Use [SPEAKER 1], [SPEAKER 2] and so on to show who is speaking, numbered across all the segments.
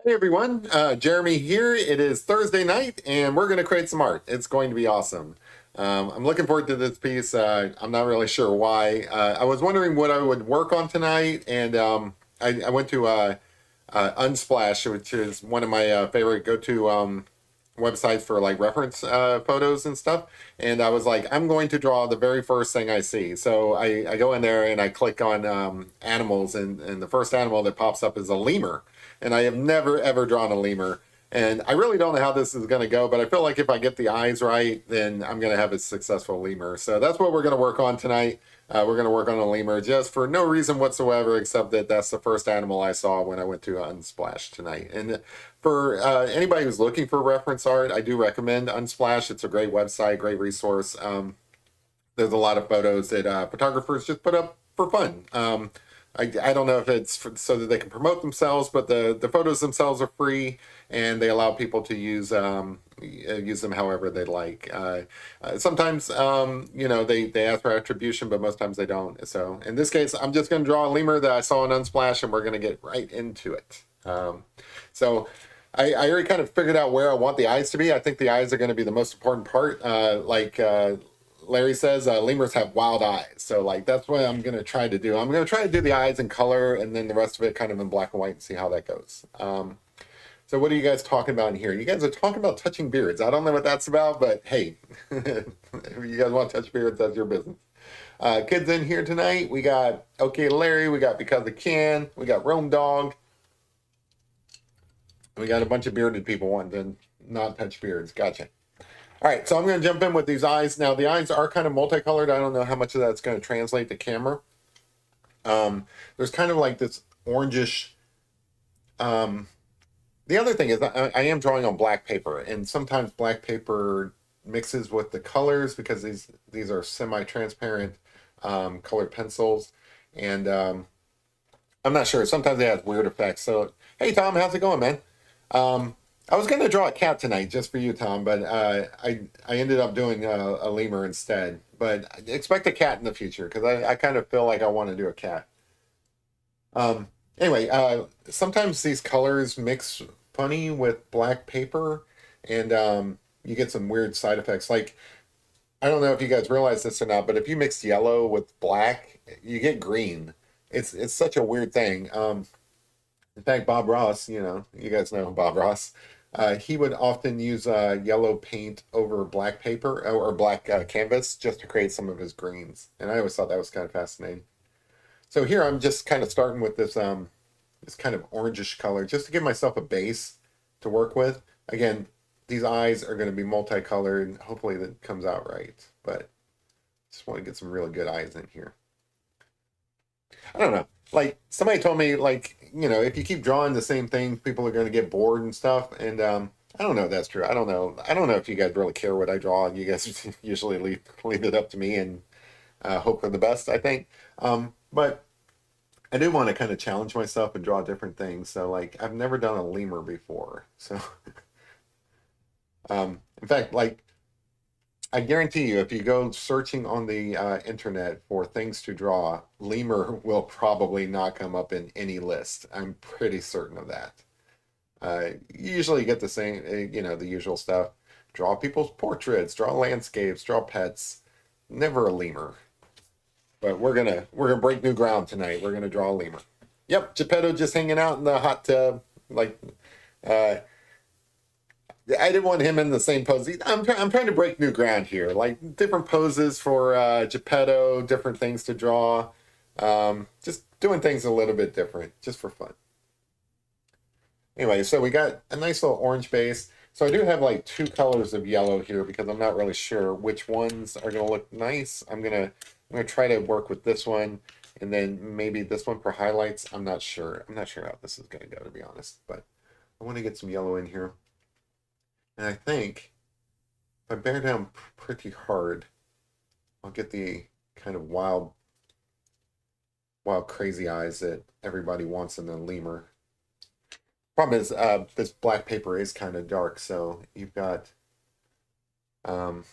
[SPEAKER 1] Hey everyone, Jeremy here. It is Thursday night and we're going to create some art. It's going to be awesome. I'm looking forward to this piece. I'm not really sure why. I was wondering what I would work on tonight, and I went to Unsplash, which is one of my favorite go-to websites for like reference photos and stuff. And I was like, I'm going to draw the very first thing I see. So I go in there and I click on animals, and the first animal that pops up is a lemur. And I have never ever drawn a lemur. And I really don't know how this is going to go, but I feel like if I get the eyes right, then I'm going to have a successful lemur. So that's what we're going to work on tonight. We're going to work on a lemur just for no reason whatsoever, except that that's the first animal I saw when I went to Unsplash tonight. And for anybody who's looking for reference art, I do recommend Unsplash. It's a great website, great resource. There's a lot of photos that photographers just put up for fun. I don't know if it's so that they can promote themselves, but the photos themselves are free, and they allow people to use them however they like. Sometimes they ask for attribution, but most times they don't. So in this case, I'm just going to draw a lemur that I saw in Unsplash, and we're going to get right into it. So I already kind of figured out where I want the eyes to be. I think the eyes are going to be the most important part. Larry says, lemurs have wild eyes. So like that's what I'm going to try to do. I'm going to try to do the eyes in color and then the rest of it kind of in black and white and see how that goes. So what are you guys talking about in here? You guys are talking about touching beards. I don't know what that's about, but hey, if you guys want to touch beards, that's your business. Kids in here tonight, we got Okay Larry, we got Because I Can, we got Rome Dog, we got a bunch of bearded people wanting to not touch beards. Gotcha. All right, so I'm going to jump in with these eyes. Now, the eyes are kind of multicolored. I don't know how much of that's going to translate to camera. There's kind of like this orangish. The other thing is I am drawing on black paper, and sometimes black paper mixes with the colors because these are semi-transparent colored pencils, and I'm not sure. Sometimes they have weird effects. So, hey, Tom, how's it going, man? I was going to draw a cat tonight just for you, Tom, but I ended up doing a lemur instead. But expect a cat in the future because I kind of feel like I want to do a cat. Anyway, sometimes these colors mix funny with black paper, and you get some weird side effects. Like, I don't know if you guys realize this or not, but if you mix yellow with black, you get green. It's such a weird thing. In fact, Bob Ross, you guys know Bob Ross. He would often use yellow paint over black paper or black canvas just to create some of his greens, and I always thought that was kind of fascinating. So here I'm just kind of starting with this kind of orangish color just to give myself a base to work with. Again, these eyes are going to be multicolored, and hopefully that comes out right. But just want to get some really good eyes in here. I don't know. Like somebody told me, like if you keep drawing the same thing, people are going to get bored and stuff. And I don't know if that's true. I don't know. I don't know if you guys really care what I draw. You guys usually leave it up to me and hope for the best. I think. But I do want to kind of challenge myself and draw different things. So like I've never done a lemur before. So in fact, like I guarantee you, if you go searching on the internet for things to draw, lemur will probably not come up in any list. I'm pretty certain of that. You usually get the same, the usual stuff. Draw people's portraits, draw landscapes, draw pets. Never a lemur. But we're gonna break new ground tonight. We're gonna draw a lemur. Yep, Geppetto just hanging out in the hot tub, like uh, I didn't want him in the same pose. I'm trying to break new ground here, like different poses for Geppetto, different things to draw. Just doing things a little bit different, just for fun. Anyway, so we got a nice little orange base. So I do have like two colors of yellow here because I'm not really sure which ones are gonna look nice. I'm gonna try to work with this one and then maybe this one for highlights. I'm not sure. I'm not sure how this is gonna go, to be honest, but I want to get some yellow in here. And I think if I bear down pretty hard, I'll get the kind of wild, crazy eyes that everybody wants in the lemur. Problem is, this black paper is kind of dark, so you've got. Um,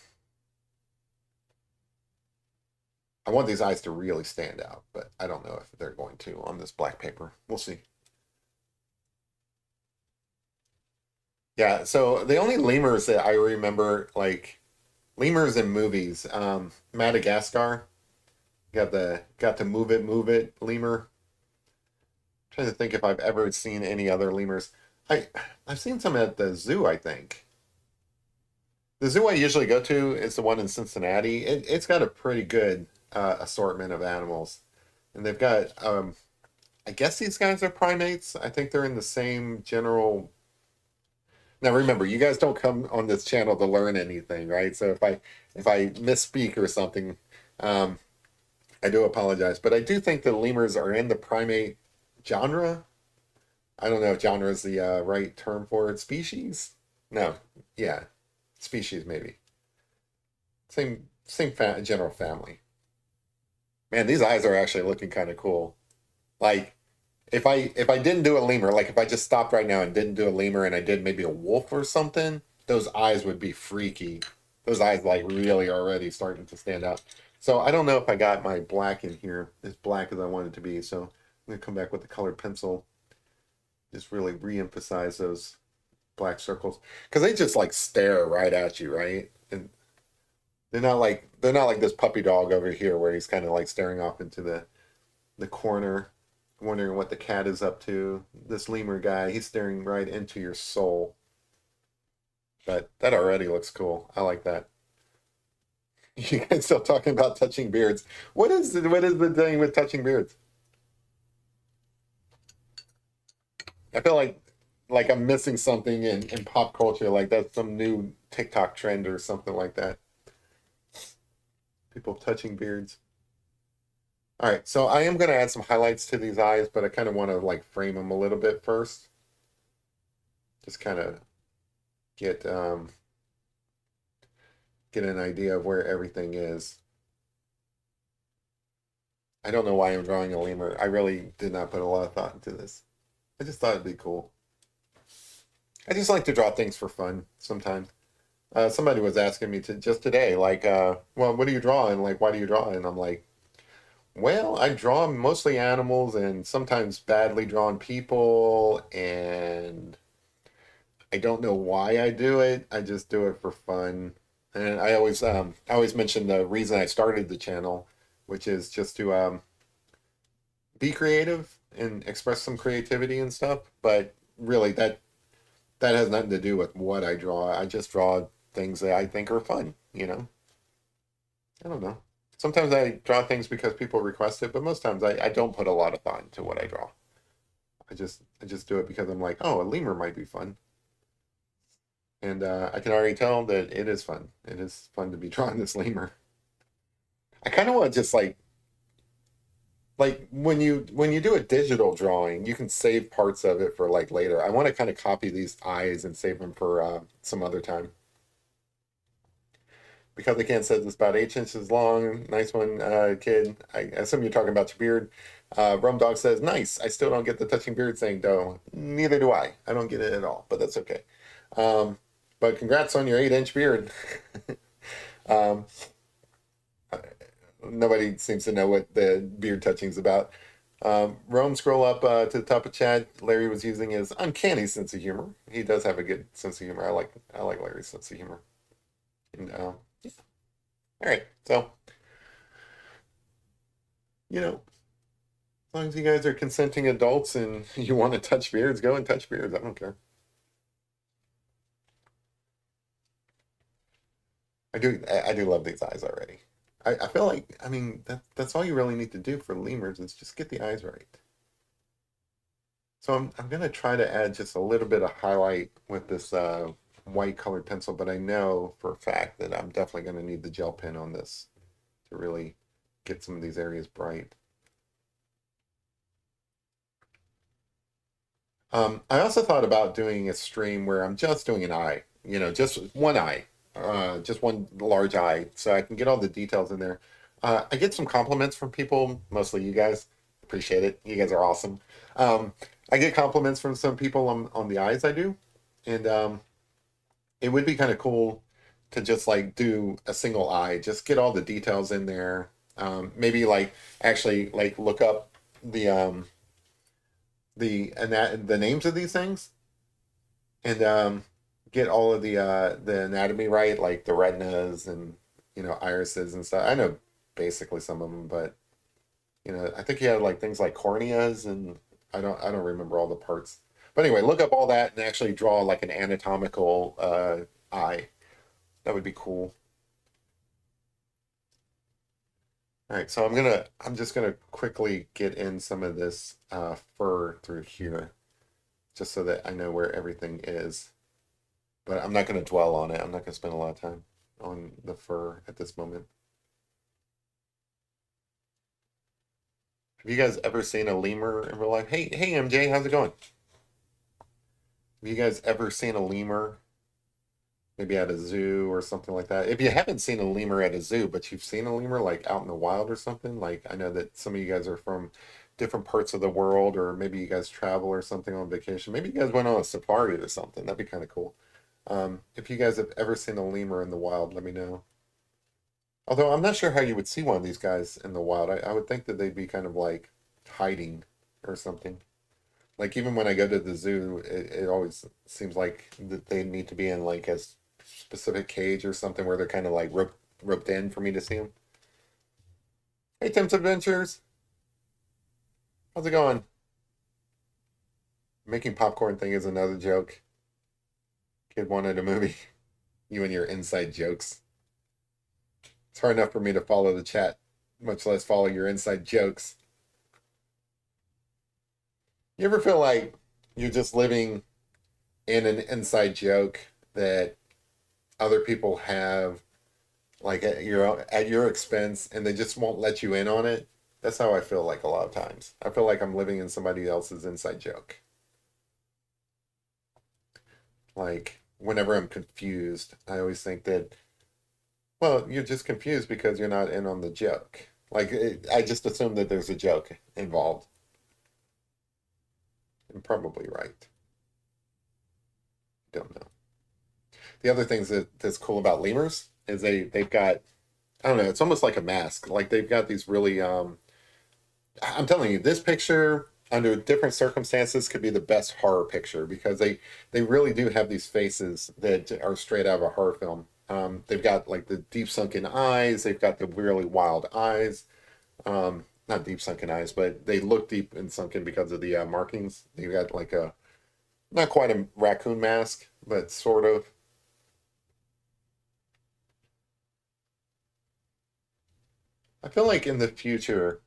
[SPEAKER 1] I want these eyes to really stand out, but I don't know if they're going to on this black paper. We'll see. Yeah, so the only lemurs that I remember, like lemurs in movies, Madagascar, got to move it lemur. Trying to think if I've ever seen any other lemurs. I I've seen some at the zoo, I think. The zoo I usually go to is the one in Cincinnati. It's got a pretty good assortment of animals, and they've got I guess these guys are primates. I think they're in the same general. Now remember, you guys don't come on this channel to learn anything, right? So if I misspeak or something, um, I do apologize. But I do think the lemurs are in the primate genre. I don't know if genre is the right term for it. Species? No. Yeah, species maybe. General family. Man, these eyes are actually looking kind of cool. Like if I didn't do a lemur, like if I just stopped right now and didn't do a lemur and I did maybe a wolf or something, those eyes would be freaky. Those eyes like really already starting to stand out. So I don't know if I got my black in here as black as I want it to be. So I'm gonna come back with the colored pencil, just really re-emphasize those black circles because they just like stare right at you, right? And they're not like this puppy dog over here where he's kind of like staring off into the corner, wondering what the cat is up to. This lemur guy, he's staring right into your soul. But that already looks cool. I like that. You guys still talking about touching beards? What is the thing with touching beards? I feel like I'm missing something in pop culture. Like that's some new TikTok trend or something like that. People touching beards. All right, so I am going to add some highlights to these eyes, but I kind of want to like frame them a little bit first. Just kind of get get an idea of where everything is. I don't know why I'm drawing a lemur. I really did not put a lot of thought into this. I just thought it'd be cool. I just like to draw things for fun sometimes. Somebody was asking me to just today, like, well, what do you draw? And like, why do you draw? And I'm like, well, I draw mostly animals and sometimes badly drawn people, and I don't know why I do it. I just do it for fun. And I always mention the reason I started the channel, which is just to be creative and express some creativity and stuff. But really, that has nothing to do with what I draw. I just draw things that I think are fun. You know, I don't know. Sometimes I draw things because people request it, but most times I don't put a lot of thought into what I draw. I just do it because I'm like, oh, a lemur might be fun. And I can already tell that it is fun. It is fun to be drawing this lemur. I kind of want to just like when you do a digital drawing, you can save parts of it for like later. I want to kind of copy these eyes and save them for some other time. Because I can't says it's about 8 inches long. Nice one, kid. I assume you're talking about your beard. Rum Dog says, nice. I still don't get the touching beard thing, though. Neither do I. I don't get it at all, but that's okay. Um, but congrats on your 8 inch beard. um, Nobody seems to know what the beard touching is about. Rome, scroll up to the top of chat. Larry was using his uncanny sense of humor. He does have a good sense of humor. I like Larry's sense of humor. And yeah. All right, so you know, as long as you guys are consenting adults and you want to touch beards, go and touch beards. I don't care. I do love these eyes already. I feel like I mean that's all you really need to do for lemurs is just get the eyes right. So I'm gonna try to add just a little bit of highlight with this white colored pencil, but I know for a fact that I'm definitely gonna need the gel pen on this to really get some of these areas bright. I also thought about doing a stream where I'm just doing an eye, you know, just one large eye, so I can get all the details in there. I get some compliments from people, mostly you guys. Appreciate it. You guys are awesome. I get compliments from some people on the eyes I do, and it would be kind of cool to just like do a single eye, just get all the details in there. Maybe like actually like look up the names of these things and get all of the anatomy right, like the retinas and irises and stuff. I know basically some of them, but I think he had like things like corneas and I don't remember all the parts. But anyway, look up all that and actually draw like an anatomical eye. That would be cool. All right, so I'm just gonna quickly get in some of this fur through here, just so that I know where everything is. But I'm not gonna dwell on it. I'm not gonna spend a lot of time on the fur at this moment. Have you guys ever seen a lemur in real life? Hey, MJ, how's it going? Have you guys ever seen a lemur? Maybe at a zoo or something like that. If you haven't seen a lemur at a zoo, but you've seen a lemur like out in the wild or something, like I know that some of you guys are from different parts of the world, or maybe you guys travel or something on vacation. Maybe you guys went on a safari or something. That'd be kind of cool. If you guys have ever seen a lemur in the wild, let me know. Although I'm not sure how you would see one of these guys in the wild. I would think that they'd be kind of like hiding or something. Like even when I go to the zoo, it always seems like that they need to be in like a specific cage or something where they're kind of like roped in for me to see them. Hey, Tim's Adventures, how's it going? Making popcorn thing is another joke. Kid wanted a movie. You and your inside jokes. It's hard enough for me to follow the chat, much less follow your inside jokes. You ever feel like you're just living in an inside joke that other people have like at your expense and they just won't let you in on it? That's how I feel like a lot of times. I feel like I'm living in somebody else's inside joke. Like whenever I'm confused, I always think that, well, you're just confused because you're not in on the joke. Like I just assume that there's a joke involved. I'm probably right. Don't know. The other things that's cool about lemurs is they've got, I don't know, it's almost like a mask. Like they've got these really I'm telling you, this picture under different circumstances could be the best horror picture because they really do have these faces that are straight out of a horror film. They've got like the deep sunken eyes. They've got the really wild eyes. Not deep sunken eyes, but they look deep and sunken because of the markings. They've got like a not quite a raccoon mask, but sort of. I feel like in the future,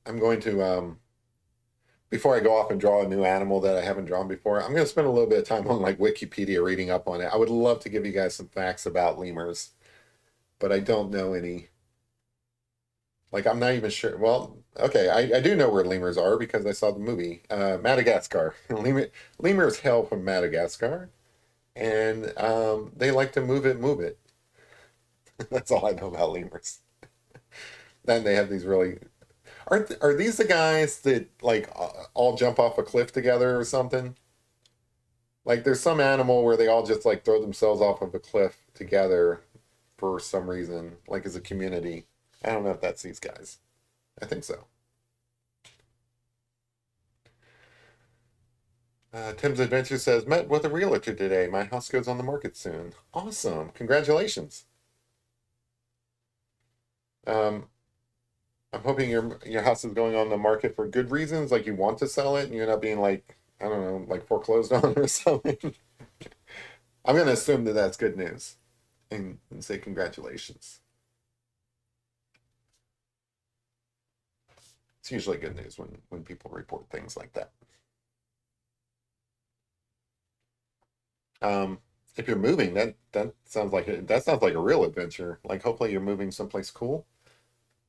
[SPEAKER 1] I'm going to before I go off and draw a new animal that I haven't drawn before, I'm going to spend a little bit of time on like Wikipedia reading up on it. I would love to give you guys some facts about lemurs, but I don't know any. Like, I'm not even sure. Well, okay, I do know where lemurs are because I saw the movie Madagascar. Lemurs hail from Madagascar, and they like to move it, move it. That's all I know about lemurs. Then they have these really. Are these the guys that like all jump off a cliff together or something? Like there's some animal where they all just like throw themselves off of a cliff together for some reason, like as a community. I don't know if that's these guys. I think so. Tim's Adventure says, met with a realtor today. My house goes on the market soon. Awesome. Congratulations. Um, I'm hoping your house is going on the market for good reasons, like you want to sell it and you're not being like, I don't know, like foreclosed on or something. I'm going to assume that that's good news and say congratulations. It's usually good news when people report things like that. Um, if you're moving, that sounds like a real adventure. Like hopefully you're moving someplace cool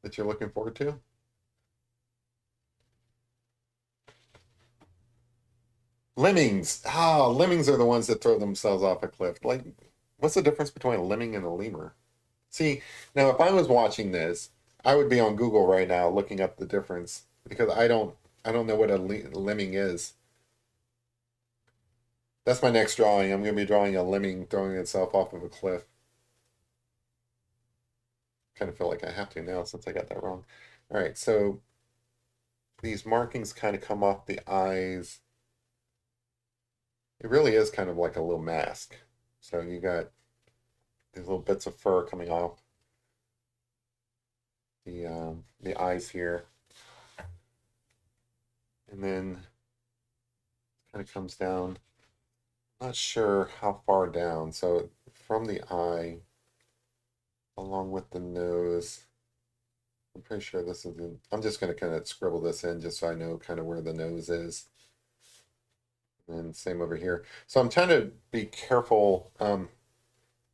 [SPEAKER 1] that you're looking forward to. Lemmings. Ah, lemmings are the ones that throw themselves off a cliff. Like, what's the difference between a lemming and a lemur? See, now if I was watching this, I would be on Google right now looking up the difference because I don't know what a lemming is. That's my next drawing. I'm going to be drawing a lemming throwing itself off of a cliff. Kind of feel like I have to now since I got that wrong. All right, so these markings kind of come off the eyes it really is kind of like a little mask. So you got these little bits of fur coming off the eyes here, and then kind of comes down. Not sure how far down. So from the eye, along with the nose, I'm pretty sure this is. I'm just going to kind of scribble this in just so I know kind of where the nose is. And same over here. So I'm trying to be careful.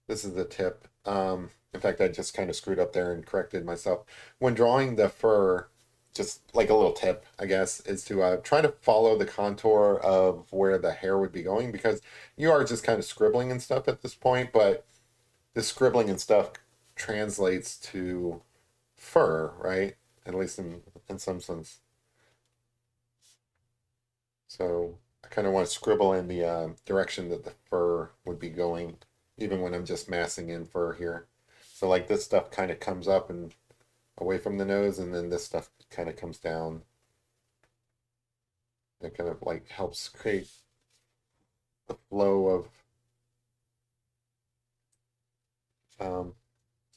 [SPEAKER 1] This is the tip. In fact, I just kind of screwed up there and corrected myself. When drawing the fur, just like a little tip, I guess, is to try to follow the contour of where the hair would be going, because you are just kind of scribbling and stuff at this point, but the scribbling and stuff translates to fur, right? At least in some sense. So I kind of want to scribble in the direction that the fur would be going, even when I'm just massing in fur here. So like this stuff kind of comes up and away from the nose, and then this stuff kind of comes down. It kind of like helps create the flow of,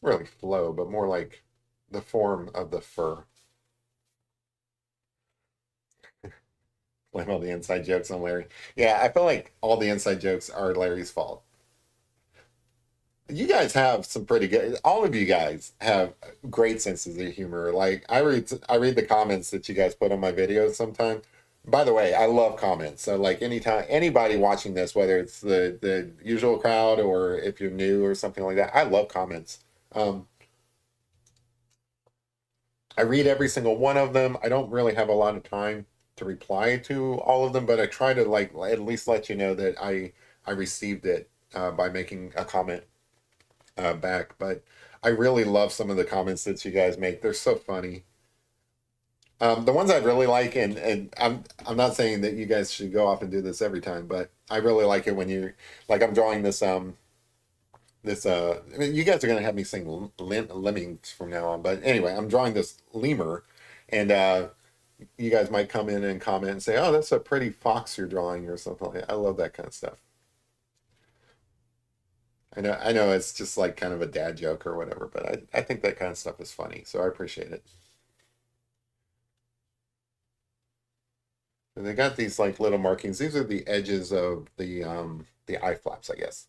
[SPEAKER 1] really flow, but more like the form of the fur. Blame all the inside jokes on Larry. Yeah, I feel like all the inside jokes are Larry's fault. You guys have some pretty good. All of you guys have great senses of humor. Like I read the comments that you guys put on my videos sometimes. By the way, I love comments. So like anytime anybody watching this, whether it's the usual crowd or if you're new or something like that, I love comments. Um, I read every single one of them. I don't really have a lot of time to reply to all of them, but I try to like at least let you know that I received it by making a comment back. But I really love some of the comments that you guys make. They're so funny. The ones I really like, and I'm not saying that you guys should go off and do this every time, but I really like it when you like I'm drawing this I mean, you guys are gonna have me sing lemmings from now on, but anyway, I'm drawing this lemur, and you guys might come in and comment and say, "Oh, that's a pretty fox you're drawing," or something like that. I love that kind of stuff. I know it's just like kind of a dad joke or whatever, but I think that kind of stuff is funny, so I appreciate it. And they got these like little markings. These are the edges of the eye flaps, I guess.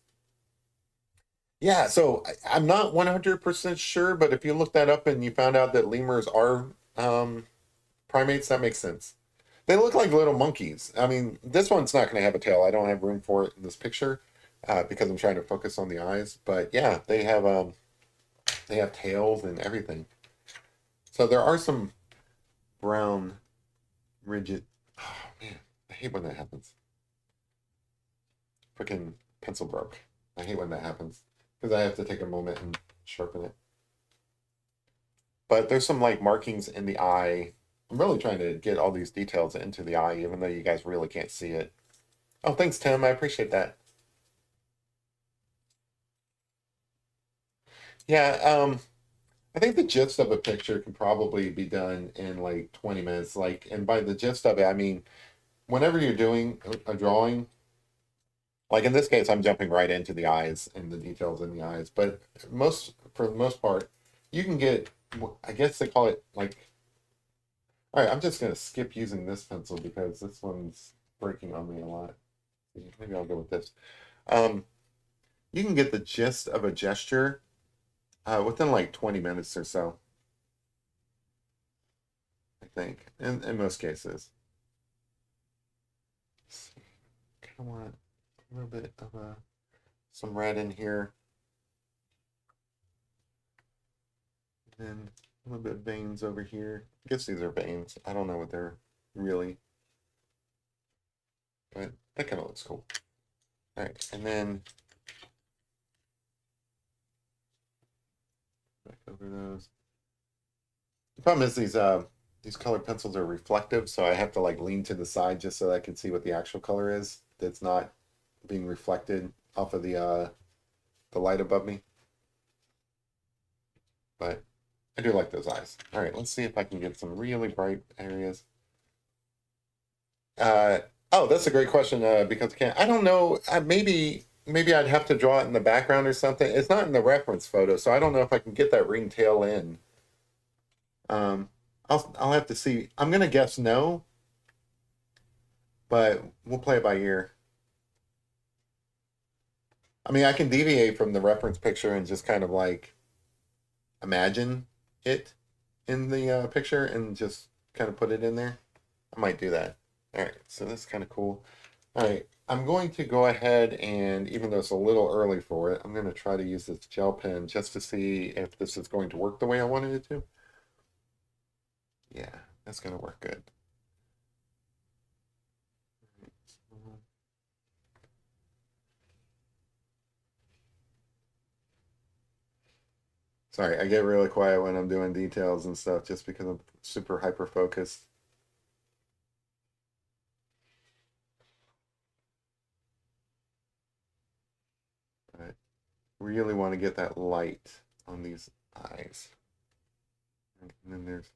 [SPEAKER 1] Yeah, so I'm not 100% sure, but if you look that up and you found out that lemurs are primates, that makes sense. They look like little monkeys. I mean, this one's not going to have a tail. I don't have room for it in this picture because I'm trying to focus on the eyes. But yeah, they have tails and everything. So there are some brown rigid. Oh man, I hate when that happens. Freaking pencil broke. I hate when that happens because I have to take a moment and sharpen it. But there's some like markings in the eye. I'm really trying to get all these details into the eye, even though you guys really can't see it. Oh, thanks, Tim. I appreciate that. Yeah, I think the gist of a picture can probably be done in like 20 minutes. Like, and by the gist of it, I mean, whenever you're doing a drawing, like in this case, I'm jumping right into the eyes and the details in the eyes. But for the most part, you can get, I guess they call it like, all right, I'm just gonna skip using this pencil because this one's breaking on me a lot. Maybe I'll go with this. Um, you can get the gist of a gesture within like 20 minutes or so, I think, in most cases. Kind of want a little bit of some red in here, and then a little bit of veins over here. I guess these are veins. I don't know what they're really, but that kind of looks cool. All right, and then back over those. The problem is these colored pencils are reflective, so I have to like lean to the side just so I can see what the actual color is that's not being reflected off of the light above me. But I do like those eyes. All right, let's see if I can get some really bright areas. Uh, Oh, that's a great question. Because I can't. I don't know. Maybe I'd have to draw it in the background or something. It's not in the reference photo, so I don't know if I can get that ringtail in. Um, I'll have to see. I'm gonna guess no, but we'll play it by ear. I mean, I can deviate from the reference picture and just kind of like imagine it in the picture and just kind of put it in there. I might do that. All right, so that's kind of cool. All right, I'm going to go ahead and, even though it's a little early for it, I'm going to try to use this gel pen just to see if this is going to work the way I wanted it to. Yeah, that's going to work good. Sorry, I get really quiet when I'm doing details and stuff just because I'm super hyper focused. But really want to get that light on these eyes. And then there's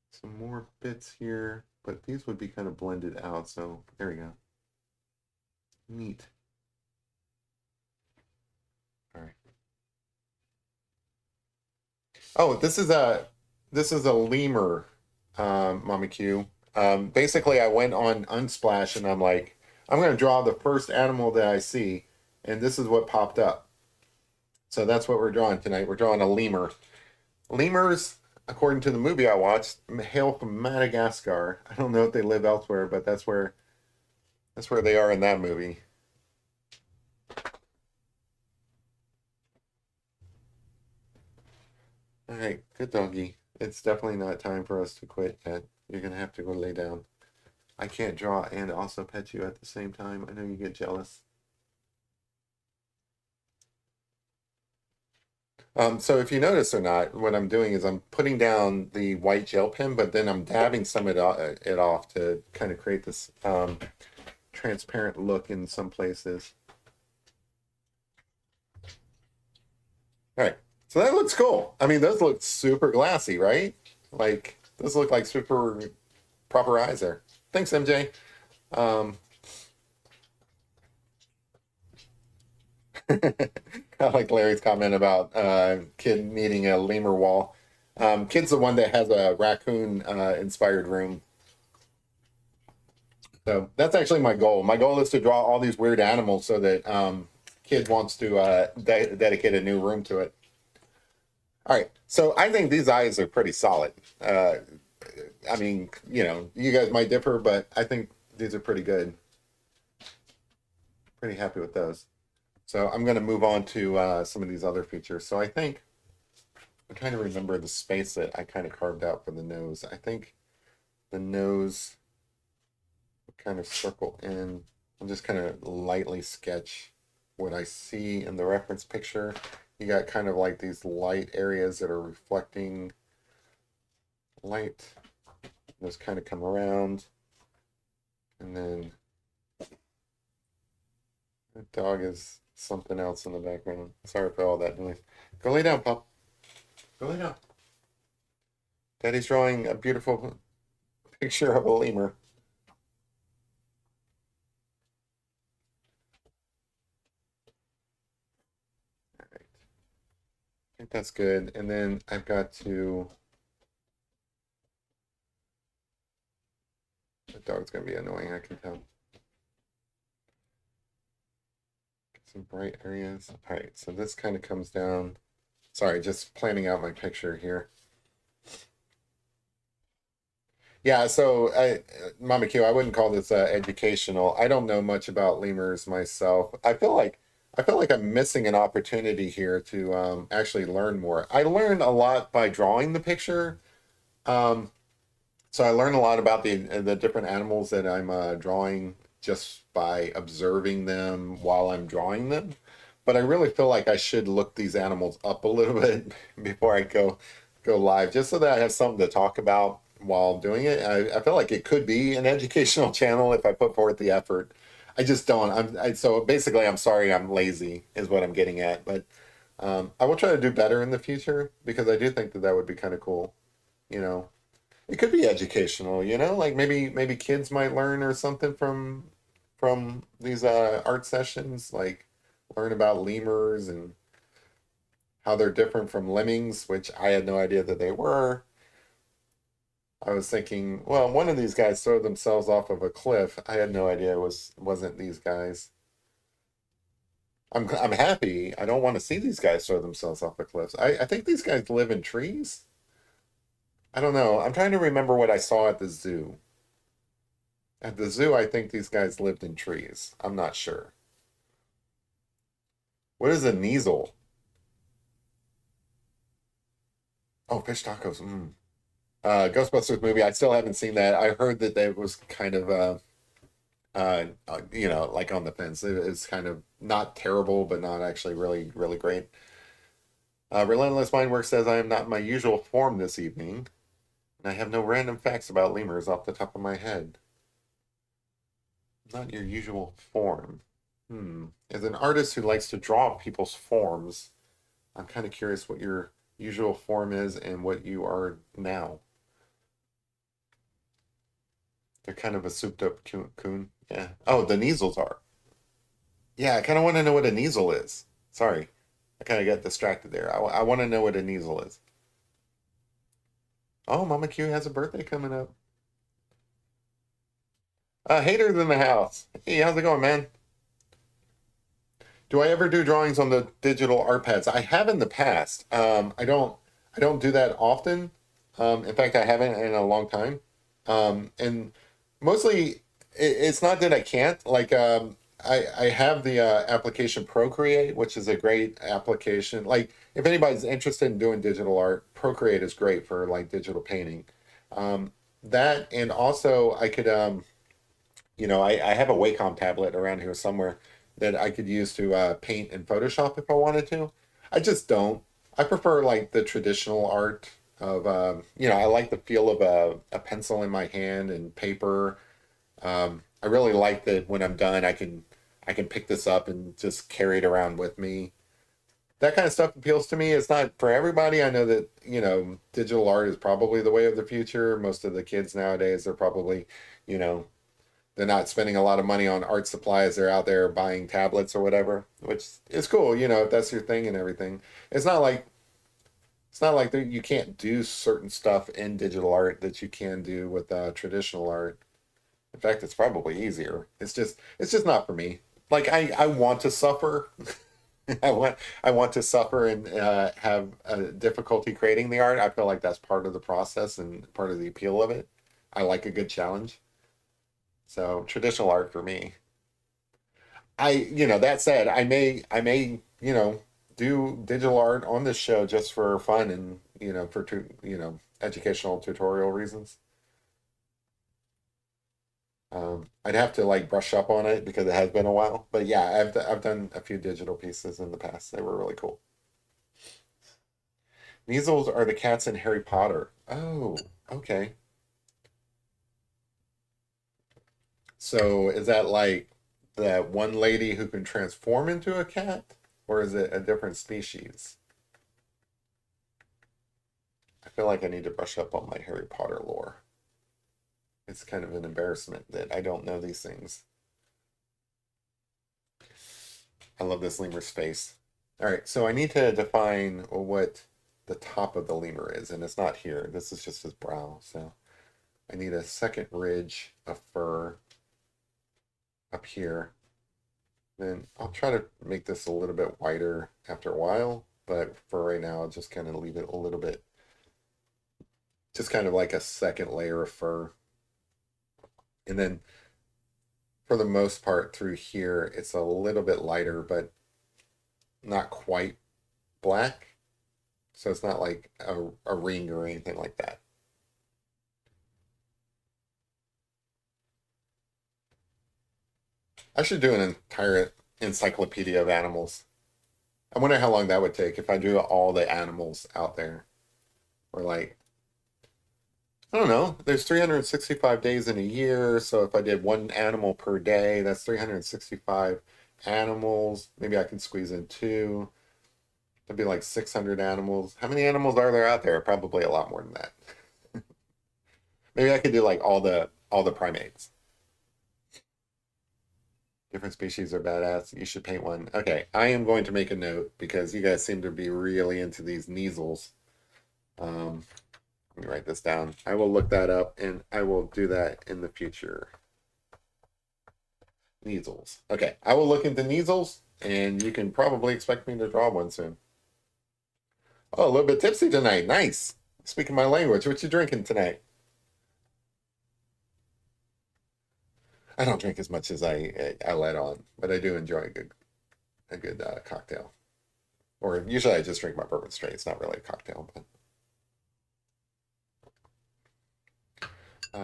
[SPEAKER 1] some more bits here, but these would be kind of blended out. So there we go. Neat. All right. Oh, this is a lemur, Mama Q. Basically, I went on Unsplash and I'm like, I'm going to draw the first animal that I see, and this is what popped up. So that's what we're drawing tonight. We're drawing a lemur. Lemurs, according to the movie I watched, hail from Madagascar. I don't know if they live elsewhere, but that's where they are in that movie. All right, good doggy. It's definitely not time for us to quit yet. You're gonna have to go lay down. I can't draw and also pet you at the same time. I know you get jealous. So if you notice or not, what I'm doing is I'm putting down the white gel pen, but then I'm dabbing some of it off to kind of create this transparent look in some places. All right, so that looks cool. I mean, those look super glassy, right? Like those look like super proper eyes there. Thanks, MJ. Um, I like Larry's comment about kid needing a lemur wall. Kid's the one that has a raccoon inspired room. So that's actually my goal. My goal is to draw all these weird animals so that kid wants to dedicate a new room to it. All right. So I think these eyes are pretty solid. I mean, you guys might differ, but I think these are pretty good. Pretty happy with those. So I'm going to move on to some of these other features. So I think I'm trying to remember the space that I kind of carved out for the nose. I think the nose will kind of circle in. I'll just kind of lightly sketch what I see in the reference picture. You got kind of like these light areas that are reflecting light. Those kind of come around. And then the dog is something else in the background. Sorry for all that noise. Go lay down, pup. Go lay down. Daddy's drawing a beautiful picture of a lemur. All right. I think that's good. And then I've got to. The dog's gonna be annoying, I can tell. Get some bright areas. All right, so this kind of comes down. Sorry, just planning out my picture here. Yeah, so Mama Q, I wouldn't call this educational. I don't know much about lemurs myself. I feel like I'm missing an opportunity here to actually learn more. I learn a lot by drawing the picture. Um, so I learn a lot about the different animals that I'm drawing just by observing them while I'm drawing them. But I really feel like I should look these animals up a little bit before I go live, just so that I have something to talk about while doing it. I feel like it could be an educational channel if I put forth the effort. I just don't. So basically, I'm sorry, I'm lazy, is what I'm getting at. But I will try to do better in the future because I do think that that would be kind of cool. You know, It could be educational, like maybe kids might learn or something from these art sessions, like learn about lemurs and how they're different from lemmings, which I had no idea that they were. I was thinking, well, one of these guys throw themselves off of a cliff. I had no idea it wasn't these guys. I'm happy. I don't want to see these guys throw themselves off the cliffs. I think these guys live in trees. I don't know. I'm trying to remember what I saw at the zoo. At the zoo, I think these guys lived in trees. I'm not sure. What is a kneazle? Oh, fish tacos. Mm. Ghostbusters movie. I still haven't seen that. I heard that that was kind of like on the fence. It's kind of not terrible, but not actually really, really great. Relentless Mindwork says I am not in my usual form this evening, and I have no random facts about lemurs off the top of my head. Not your usual form. As an artist who likes to draw people's forms, I'm kind of curious what your usual form is and what you are now. They're kind of a souped up coon. Yeah. Oh, the Neasels are. Yeah, I kind of want to know what a Neasel is. Sorry. I kind of got distracted there. I want to know what a Neasel is. Oh, Mama Q has a birthday coming up. Haters in the house. Hey, how's it going, man? Do I ever do drawings on the digital art pads? I have in the past. I don't do that often. In fact, I haven't in a long time. And mostly, it's not that I can't. Like, I have the application Procreate, which is a great application. Like, if anybody's interested in doing digital art, Procreate is great for like digital painting. That and also I could I have a Wacom tablet around here somewhere that I could use to paint in Photoshop if I wanted to. I just don't. I prefer like the traditional art of, I like the feel of a pencil in my hand and paper. I really like that when I'm done, I can pick this up and just carry it around with me. That kind of stuff appeals to me. It's not for everybody. I know that, digital art is probably the way of the future. Most of the kids nowadays are probably, you know, they're not spending a lot of money on art supplies. They're out there buying tablets or whatever, which is cool, if that's your thing and everything. It's not like you can't do certain stuff in digital art that you can do with traditional art. In fact, it's probably easier. It's just not for me. Like I want to suffer. I want to suffer and have difficulty creating the art. I feel like that's part of the process and part of the appeal of it. I like a good challenge. So traditional art for me. That said, I may, do digital art on this show just for fun and, educational tutorial reasons. I'd have to like brush up on it because it has been a while. But yeah, I've done a few digital pieces in the past. They were really cool. Measles are the cats in Harry Potter. Oh, okay. So is that like that one lady who can transform into a cat, or is it a different species? I feel like I need to brush up on my Harry Potter lore. It's kind of an embarrassment that I don't know these things. I love this lemur's face. All right, so I need to define what the top of the lemur is, and it's not here. This is just his brow. So I need a second ridge of fur up here. Then I'll try to make this a little bit wider after a while, but for right now, I'll just kind of leave it a little bit, just kind of like a second layer of fur. And then for the most part through here, it's a little bit lighter, but not quite black. So it's not like a ring or anything like that. I should do an entire encyclopedia of animals. I wonder how long that would take if I drew all the animals out there. Or like, I don't know, there's 365 days in a year, so if I did one animal per day, that's 365 animals. Maybe I can squeeze in two. That'd be like 600 animals. How many animals are there out there? Probably a lot more than that. Maybe I could do like all the primates. Different species are badass. You should paint one. Okay, I am going to make a note because you guys seem to be really into these measles. Let me write this down. I will look that up and I will do that in the future. Measles. Okay, I will look into measles and you can probably expect me to draw one soon. Oh, a little bit tipsy tonight. Nice. Speaking my language. What you drinking tonight? I don't drink as much as I let on, but I do enjoy a good cocktail. Or usually I just drink my bourbon straight. It's not really a cocktail, but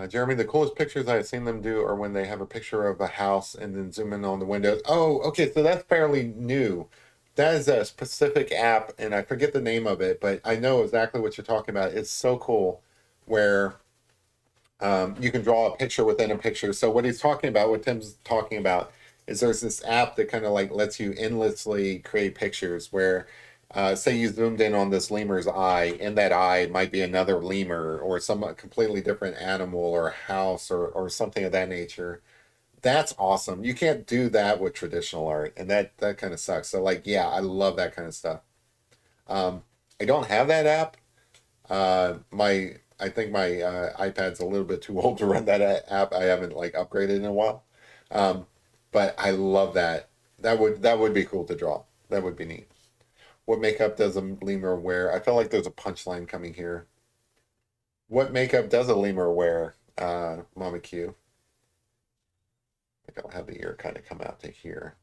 [SPEAKER 1] Jeremy, the coolest pictures I've seen them do are when they have a picture of a house and then zoom in on the windows. Oh, okay, so that's fairly new. That is a specific app, and I forget the name of it, but I know exactly what you're talking about. It's so cool where you can draw a picture within a picture. So what he's talking about, what Tim's talking about, is there's this app that kind of like lets you endlessly create pictures where say you zoomed in on this lemur's eye, and that eye might be another lemur or some completely different animal or house or something of that nature. That's awesome. You can't do that with traditional art, and that kind of sucks. So like, yeah, I love that kind of stuff. I don't have that app. My I think my iPad's a little bit too old to run that app. I haven't like upgraded in a while. Um, but I love that. That would be cool to draw. That would be neat. What makeup does a lemur wear? I feel like there's a punchline coming here. What makeup does a lemur wear, Mama Q? I think I'll have the ear kind of come out to here.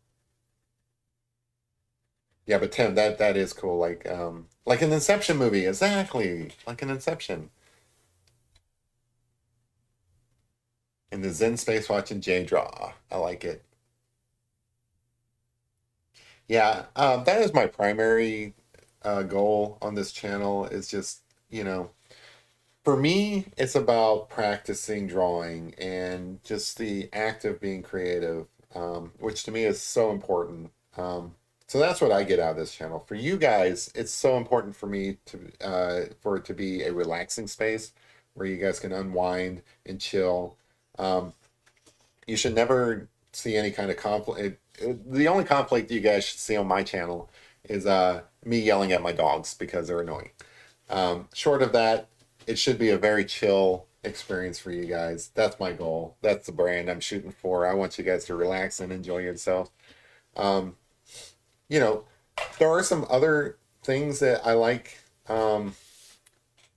[SPEAKER 1] Yeah, but Tim, that is cool. Like an Inception movie, exactly. Like an Inception. In the Zen space watching Jay draw. I like it. Yeah, that is my primary goal on this channel is just, you know, for me, it's about practicing drawing and just the act of being creative, which to me is so important. So that's what I get out of this channel. For you guys, it's so important for me to for it to be a relaxing space where you guys can unwind and chill. Um, you should never see any kind of conflict. The only conflict you guys should see on my channel is me yelling at my dogs because they're annoying. Short of that, it should be a very chill experience for you guys. That's my goal. That's the brand I'm shooting for. I want you guys to relax and enjoy yourself. Um, you know, there are some other things that I like from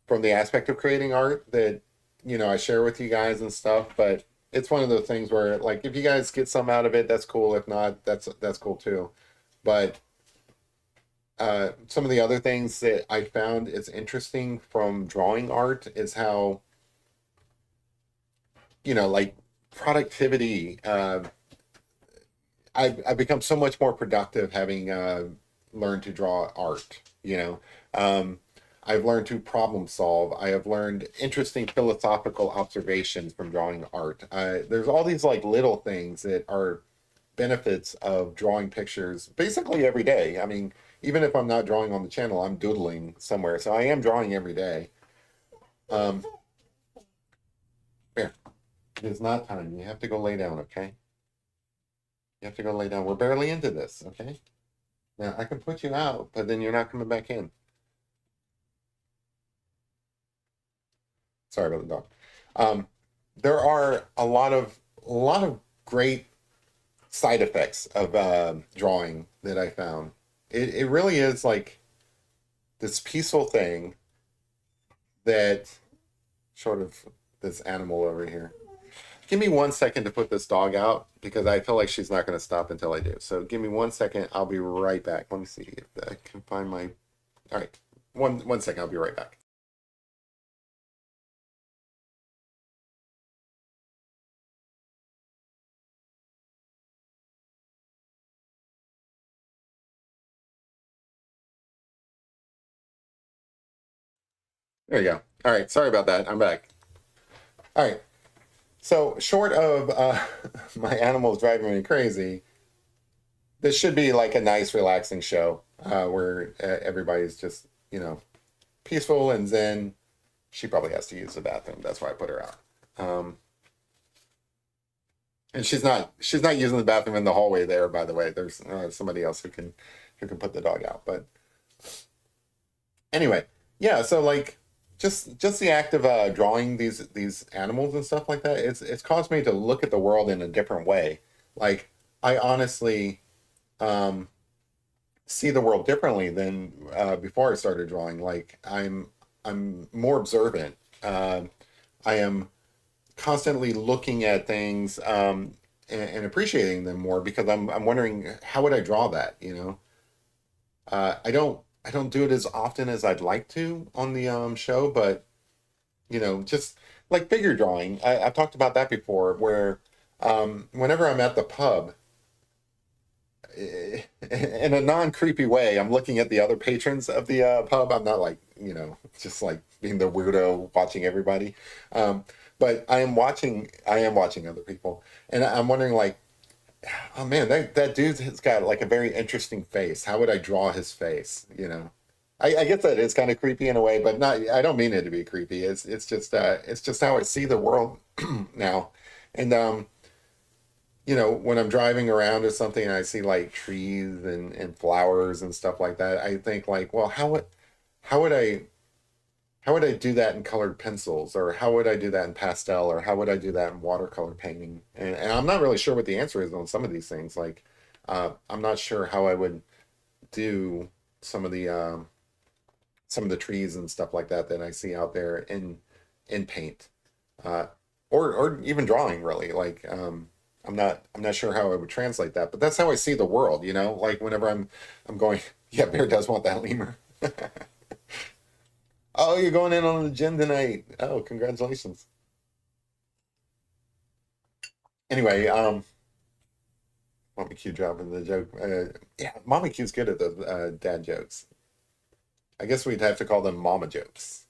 [SPEAKER 1] the aspect of creating art that, I share with you guys and stuff, but it's one of those things where like if you guys get some out of it, that's cool. If not, that's cool too. But some of the other things that I found is interesting from drawing art is how, like productivity. I've become so much more productive having learned to draw art. I've learned to problem solve. I have learned interesting philosophical observations from drawing art. There's all these like little things that are benefits of drawing pictures basically every day. I mean, even if I'm not drawing on the channel, I'm doodling somewhere. So I am drawing every day. Um, Here, it is not time. You have to go lay down, okay? You have to go lay down. We're barely into this, okay? Now I can put you out, but then you're not coming back in. Sorry about the dog. Um, there are a lot of great side effects of drawing that I found. It really is like this peaceful thing that sort of this animal over here. Give me 1 second to put this dog out because I feel like she's not going to stop until I do. So give me 1 second. I'll be right back. Let me see if I can find my. All right, one second. I'll be right back. There you go. All right, sorry about that. I'm back. All right. So short of my animals driving me crazy, this should be like a nice, relaxing show where everybody's just, peaceful and zen. she probably has to use the bathroom. That's why I put her out. Um, and she's not using the bathroom in the hallway there. By the way, there's somebody else who can put the dog out. But anyway, yeah. So like just the act of drawing these animals and stuff like that, it's caused me to look at the world in a different way. Like I honestly um, see the world differently than before I started drawing. Like I'm more observant. I am constantly looking at things and appreciating them more because I'm wondering how would I draw that, you know? I don't do it as often as I'd like to on the show, but just like figure drawing. I've talked about that before, where whenever I'm at the pub, in a non-creepy way, I'm looking at the other patrons of the pub. I'm not like, just like being the weirdo watching everybody. Um, but I am watching other people. And I'm wondering like, oh man, that dude has got like a very interesting face. How would I draw his face? I guess that is kind of creepy in a way, but not. I don't mean it to be creepy. It's just how I see the world now. And when I'm driving around or something and I see like trees and flowers and stuff like that, I think like, well, how would I how would I do that in colored pencils, or how would I do that in pastel, or how would I do that in watercolor painting? And I'm not really sure what the answer is on some of these things. Like, I'm not sure how I would do some of the trees and stuff like that I see out there in paint, uh, or even drawing really. Like, I'm not sure how I would translate that, but that's how I see the world. Like whenever I'm going, yeah, Bear does want that lemur. Oh, you're going in on the gym tonight. Oh, congratulations. Anyway, Mama Q dropping the joke. Yeah, Mama Q's good at the dad jokes. I guess we'd have to call them mama jokes.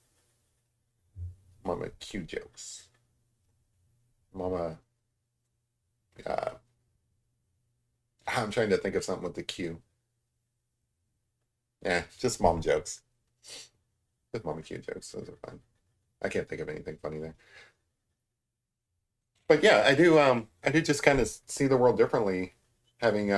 [SPEAKER 1] Mama Q jokes. Mama, uh, I'm trying to think of something with the Q. Yeah, just mom jokes. Just Mama Q jokes. Those are fun. I can't think of anything funny there. But yeah, I do just kind of see the world differently having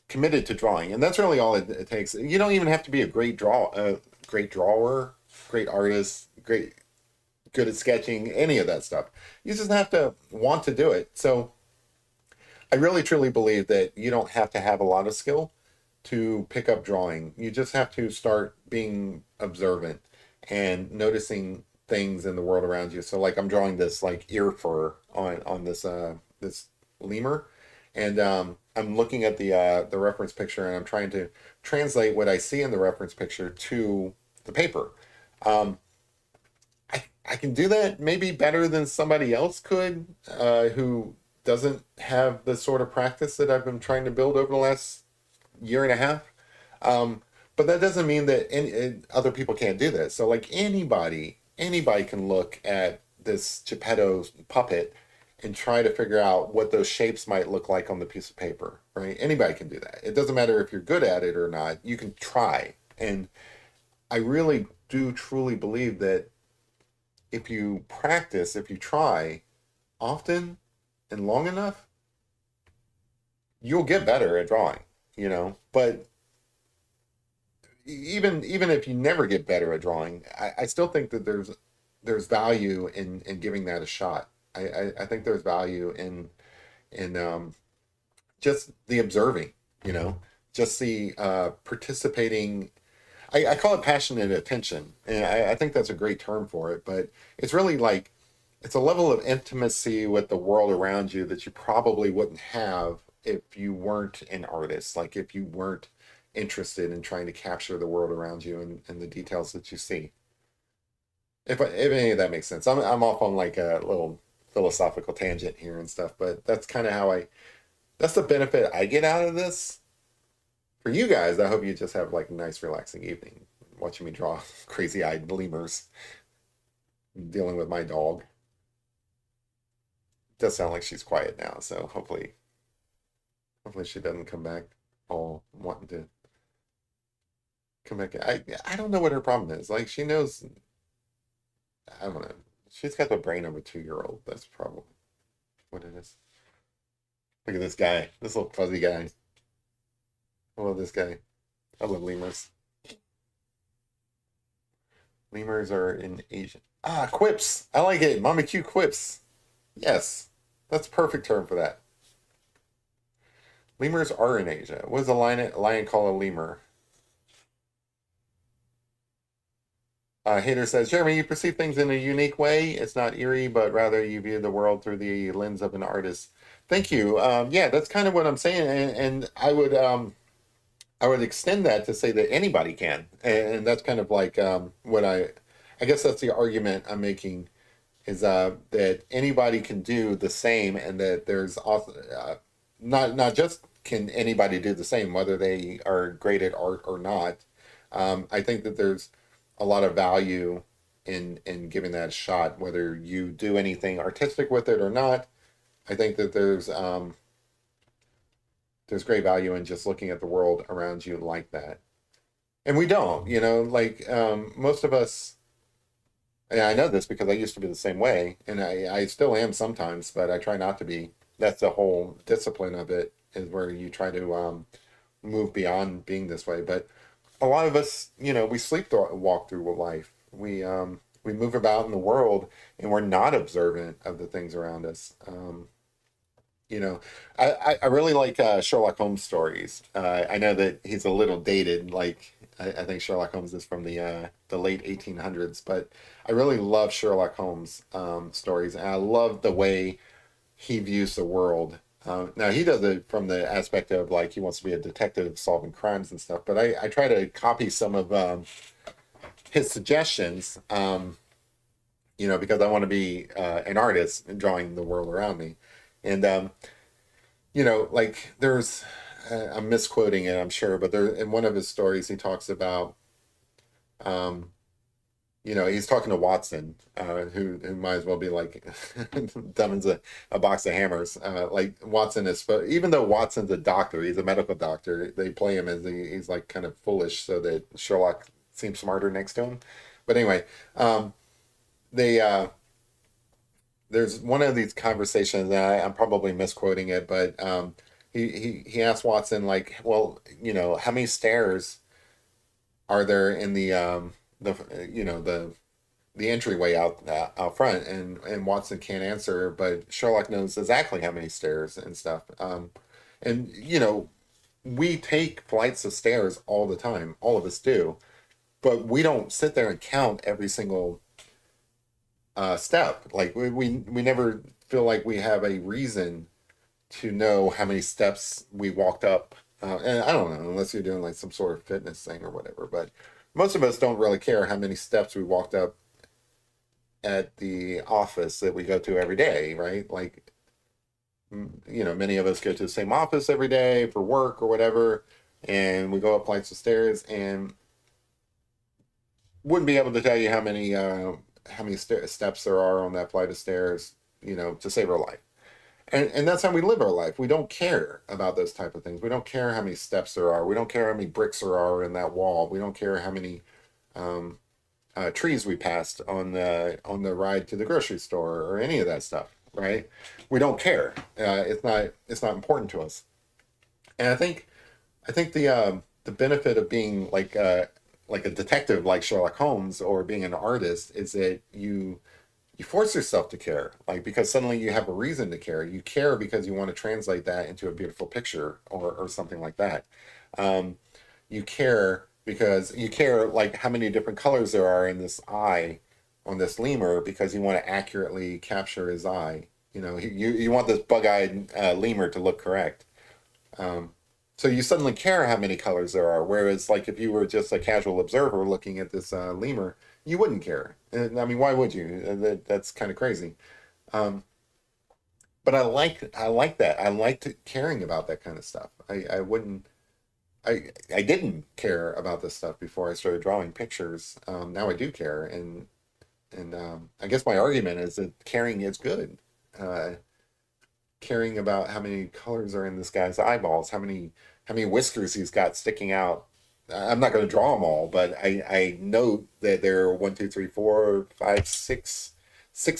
[SPEAKER 1] committed to drawing, and that's really all it takes. You don't even have to be great drawer, great artist, great good at sketching, any of that stuff. You just have to want to do it. So I really truly believe that you don't have to have a lot of skill to pick up drawing. You just have to start being observant and noticing things in the world around you. So like I'm drawing this like ear fur on this lemur, and I'm looking at the reference picture and I'm trying to translate what I see in the reference picture to the paper. Um, I can do that maybe better than somebody else could, who doesn't have the sort of practice that I've been trying to build over the last year and a half. Um, but that doesn't mean that other people can't do this. So like anybody can look at this Geppetto puppet and try to figure out what those shapes might look like on the piece of paper, right? Anybody can do that. It doesn't matter if you're good at it or not. You can try. And I really do truly believe that if you practice, if you try often and long enough, you'll get better at drawing. But even if you never get better at drawing, I still think that there's value in giving that a shot. I think there's value in just the observing, you know, just the participating. I call it passionate attention, and I think that's a great term for it. But it's really like it's a level of intimacy with the world around you that you probably wouldn't have if you weren't an artist, like if you weren't interested in trying to capture the world around you and the details that you see. If any of that makes sense. I'm off on like a little philosophical tangent here and stuff, but that's kind of how that's the benefit I get out of this. For you guys, I hope you just have like a nice relaxing evening watching me draw crazy-eyed lemurs dealing with my dog. It does sound like she's quiet now, so hopefully she doesn't come back all wanting to come back. I don't know what her problem is. Like she knows I don't know. She's got the brain of a 2-year-old. That's probably what it is. Look at this guy, this little fuzzy guy. I love this guy. I love lemurs. Lemurs are in Asia. Ah, quips. I like it. Mama Q quips. Yes, that's a perfect term for that. Lemurs are in Asia. What does a lion call a lemur? Hater says, Jeremy, you perceive things in a unique way. It's not eerie, but rather you view the world through the lens of an artist. Thank you. Yeah, that's kind of what I'm saying, and I would extend that to say that anybody can, and that's kind of like what I guess that's the argument I'm making is that anybody can do the same, and that there's also not just can anybody do the same, whether they are great at art or not. I think that there's a lot of value in giving that a shot, whether you do anything artistic with it or not. I think that there's great value in just looking at the world around you like that. And we don't, like most of us. And I know this because I used to be the same way, and I still am sometimes, but I try not to be. That's the whole discipline of it, is where you try to move beyond being this way. But a lot of us, we walk through life. We move about in the world, and we're not observant of the things around us. You know, I really like Sherlock Holmes stories. I know that he's a little dated. Like I think Sherlock Holmes is from the late 1800s, but I really love Sherlock Holmes stories, and I love the way he views the world. Now he does it from the aspect of like he wants to be a detective solving crimes and stuff, but I try to copy some of his suggestions. Because I want to be an artist and drawing the world around me. And like I'm misquoting it, I'm sure, but there in one of his stories he talks about, um, he's talking to Watson, who might as well be like dumb as a box of hammers. Like Watson even though Watson's a doctor, he's a medical doctor. They play him as he's like kind of foolish, so that Sherlock seems smarter next to him. But anyway, they there's one of these conversations, and I'm probably misquoting it, but he asked Watson like, well, how many stairs are there in the the entryway out front, and Watson can't answer, but Sherlock knows exactly how many stairs and stuff. And we take flights of stairs all the time, all of us do, but we don't sit there and count every single step. Like we never feel like we have a reason to know how many steps we walked up. And I don't know, unless you're doing like some sort of fitness thing or whatever. But most of us don't really care how many steps we walked up at the office that we go to every day, right? Like, many of us go to the same office every day for work or whatever, and we go up flights of stairs and wouldn't be able to tell you how many steps there are on that flight of stairs, to save our life. And that's how we live our life. We don't care about those type of things. We don't care how many steps there are. We don't care how many bricks there are in that wall. We don't care how many um, trees we passed on the ride to the grocery store or any of that stuff. Right? We don't care. It's not important to us. And I think the benefit of being like a detective like Sherlock Holmes, or being an artist, is that you force yourself to care, like, because suddenly you have a reason to care. You care because you want to translate that into a beautiful picture, or something like that. You care because you care like how many different colors there are in this eye on this lemur, because you want to accurately capture his eye. You want this bug-eyed lemur to look correct. Um, so you suddenly care how many colors there are. Whereas, like, if you were just a casual observer looking at this lemur, you wouldn't care. And, I mean, why would you? That's kind of crazy. Um, but I like that. I liked caring about that kind of stuff. I wouldn't. I didn't care about this stuff before I started drawing pictures. Now I do care, and I guess my argument is that caring is good. Uh, Caring about how many colors are in this guy's eyeballs, how many whiskers he's got sticking out, I'm not going to draw them all, but I know that there are one, two, three, four, five, six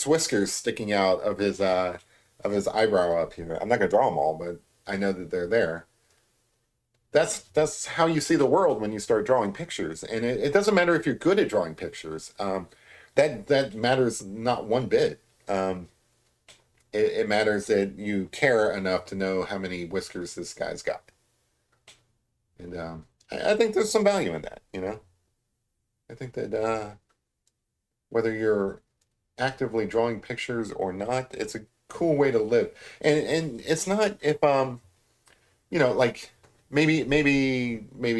[SPEAKER 1] whiskers sticking out of his eyebrow up here. I'm not going to draw them all, but I know that they're there. That's how you see the world when you start drawing pictures, and it doesn't matter if you're good at drawing pictures. That matters not one bit. It matters that you care enough to know how many whiskers this guy's got, and I think there's some value in that. You know, I think that whether you're actively drawing pictures or not, it's a cool way to live, and it's not if you know, like maybe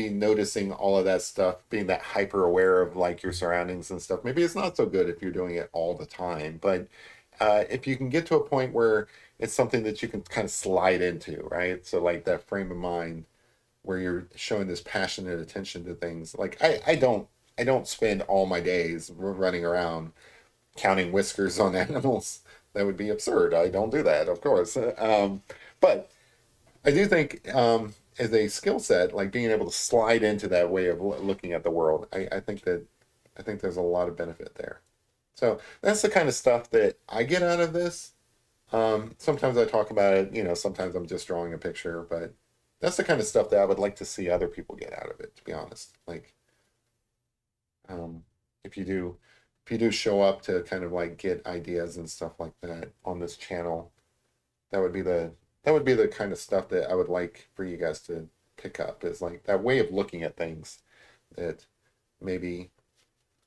[SPEAKER 1] noticing all of that stuff, being that hyper aware of like your surroundings and stuff. Maybe it's not so good if you're doing it all the time, but if you can get to a point where it's something that you can kind of slide into, right? So like that frame of mind where you're showing this passionate attention to things. Like I don't spend all my days running around counting whiskers on animals. That would be absurd. I don't do that, of course. But I do think as a skill set, like being able to slide into that way of looking at the world, I think there's a lot of benefit there. So that's the kind of stuff that I get out of this. Sometimes I talk about it, you know, sometimes I'm just drawing a picture, but that's the kind of stuff that I would like to see other people get out of it, to be honest. Like, um, if you do, if you do show up to kind of like get ideas and stuff like that on this channel, that would be that would be the kind of stuff that I would like for you guys to pick up is like that way of looking at things that maybe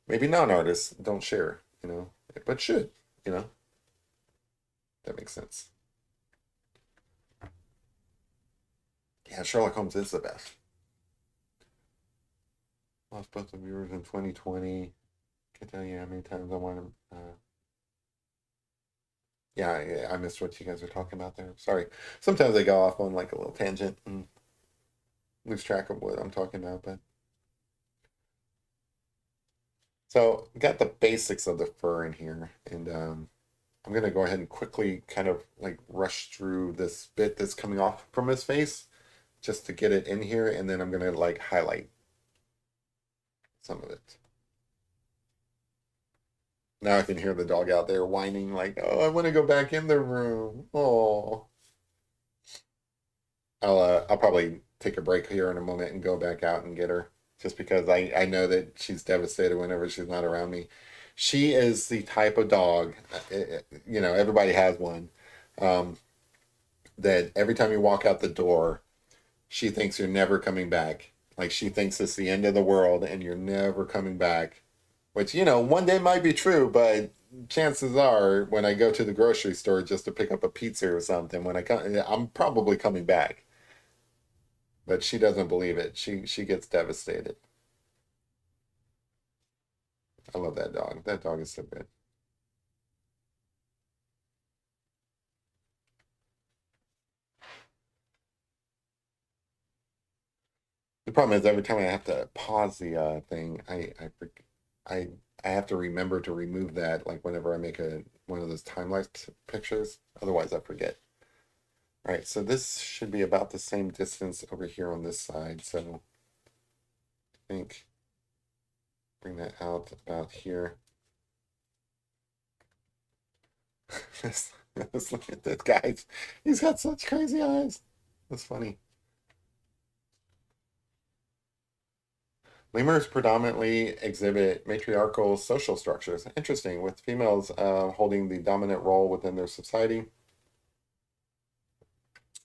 [SPEAKER 1] maybe non-artists don't share, you know, but should, you know, that makes sense. Yeah, Sherlock Holmes is the best. Lost both of viewers in 2020. Can't tell you how many times I want to. Yeah, I missed what you guys were talking about there. Sorry. Sometimes I go off on like a little tangent and lose track of what I'm talking about. But so got the basics of the fur in here, and I'm gonna go ahead and quickly kind of like rush through this bit that's coming off from his face just to get it in here, and then I'm gonna like highlight some of it. Now I can hear the dog out there whining like, "Oh, I want to go back in the room." Oh, I'll probably take a break here in a moment and go back out and get her, just because I know that she's devastated whenever she's not around me. She is the type of dog, you know, everybody has one, um, that every time you walk out the door, she thinks you're never coming back. Like she thinks it's the end of the world and you're never coming back. Which, you know, one day might be true, but chances are when I go to the grocery store just to pick up a pizza or something, when I come, I'm probably coming back. But she doesn't believe it. She gets devastated. I love that dog. That dog is so good. The problem is every time I have to pause the thing, I I have to remember to remove that like whenever I make a one of those time lapse pictures. Otherwise, I forget. All right, so this should be about the same distance over here on this side. So I think bring that out about here. Let's look at this guy. He's got such crazy eyes. That's funny. Lemurs predominantly exhibit matriarchal social structures. Interesting, with females holding the dominant role within their society.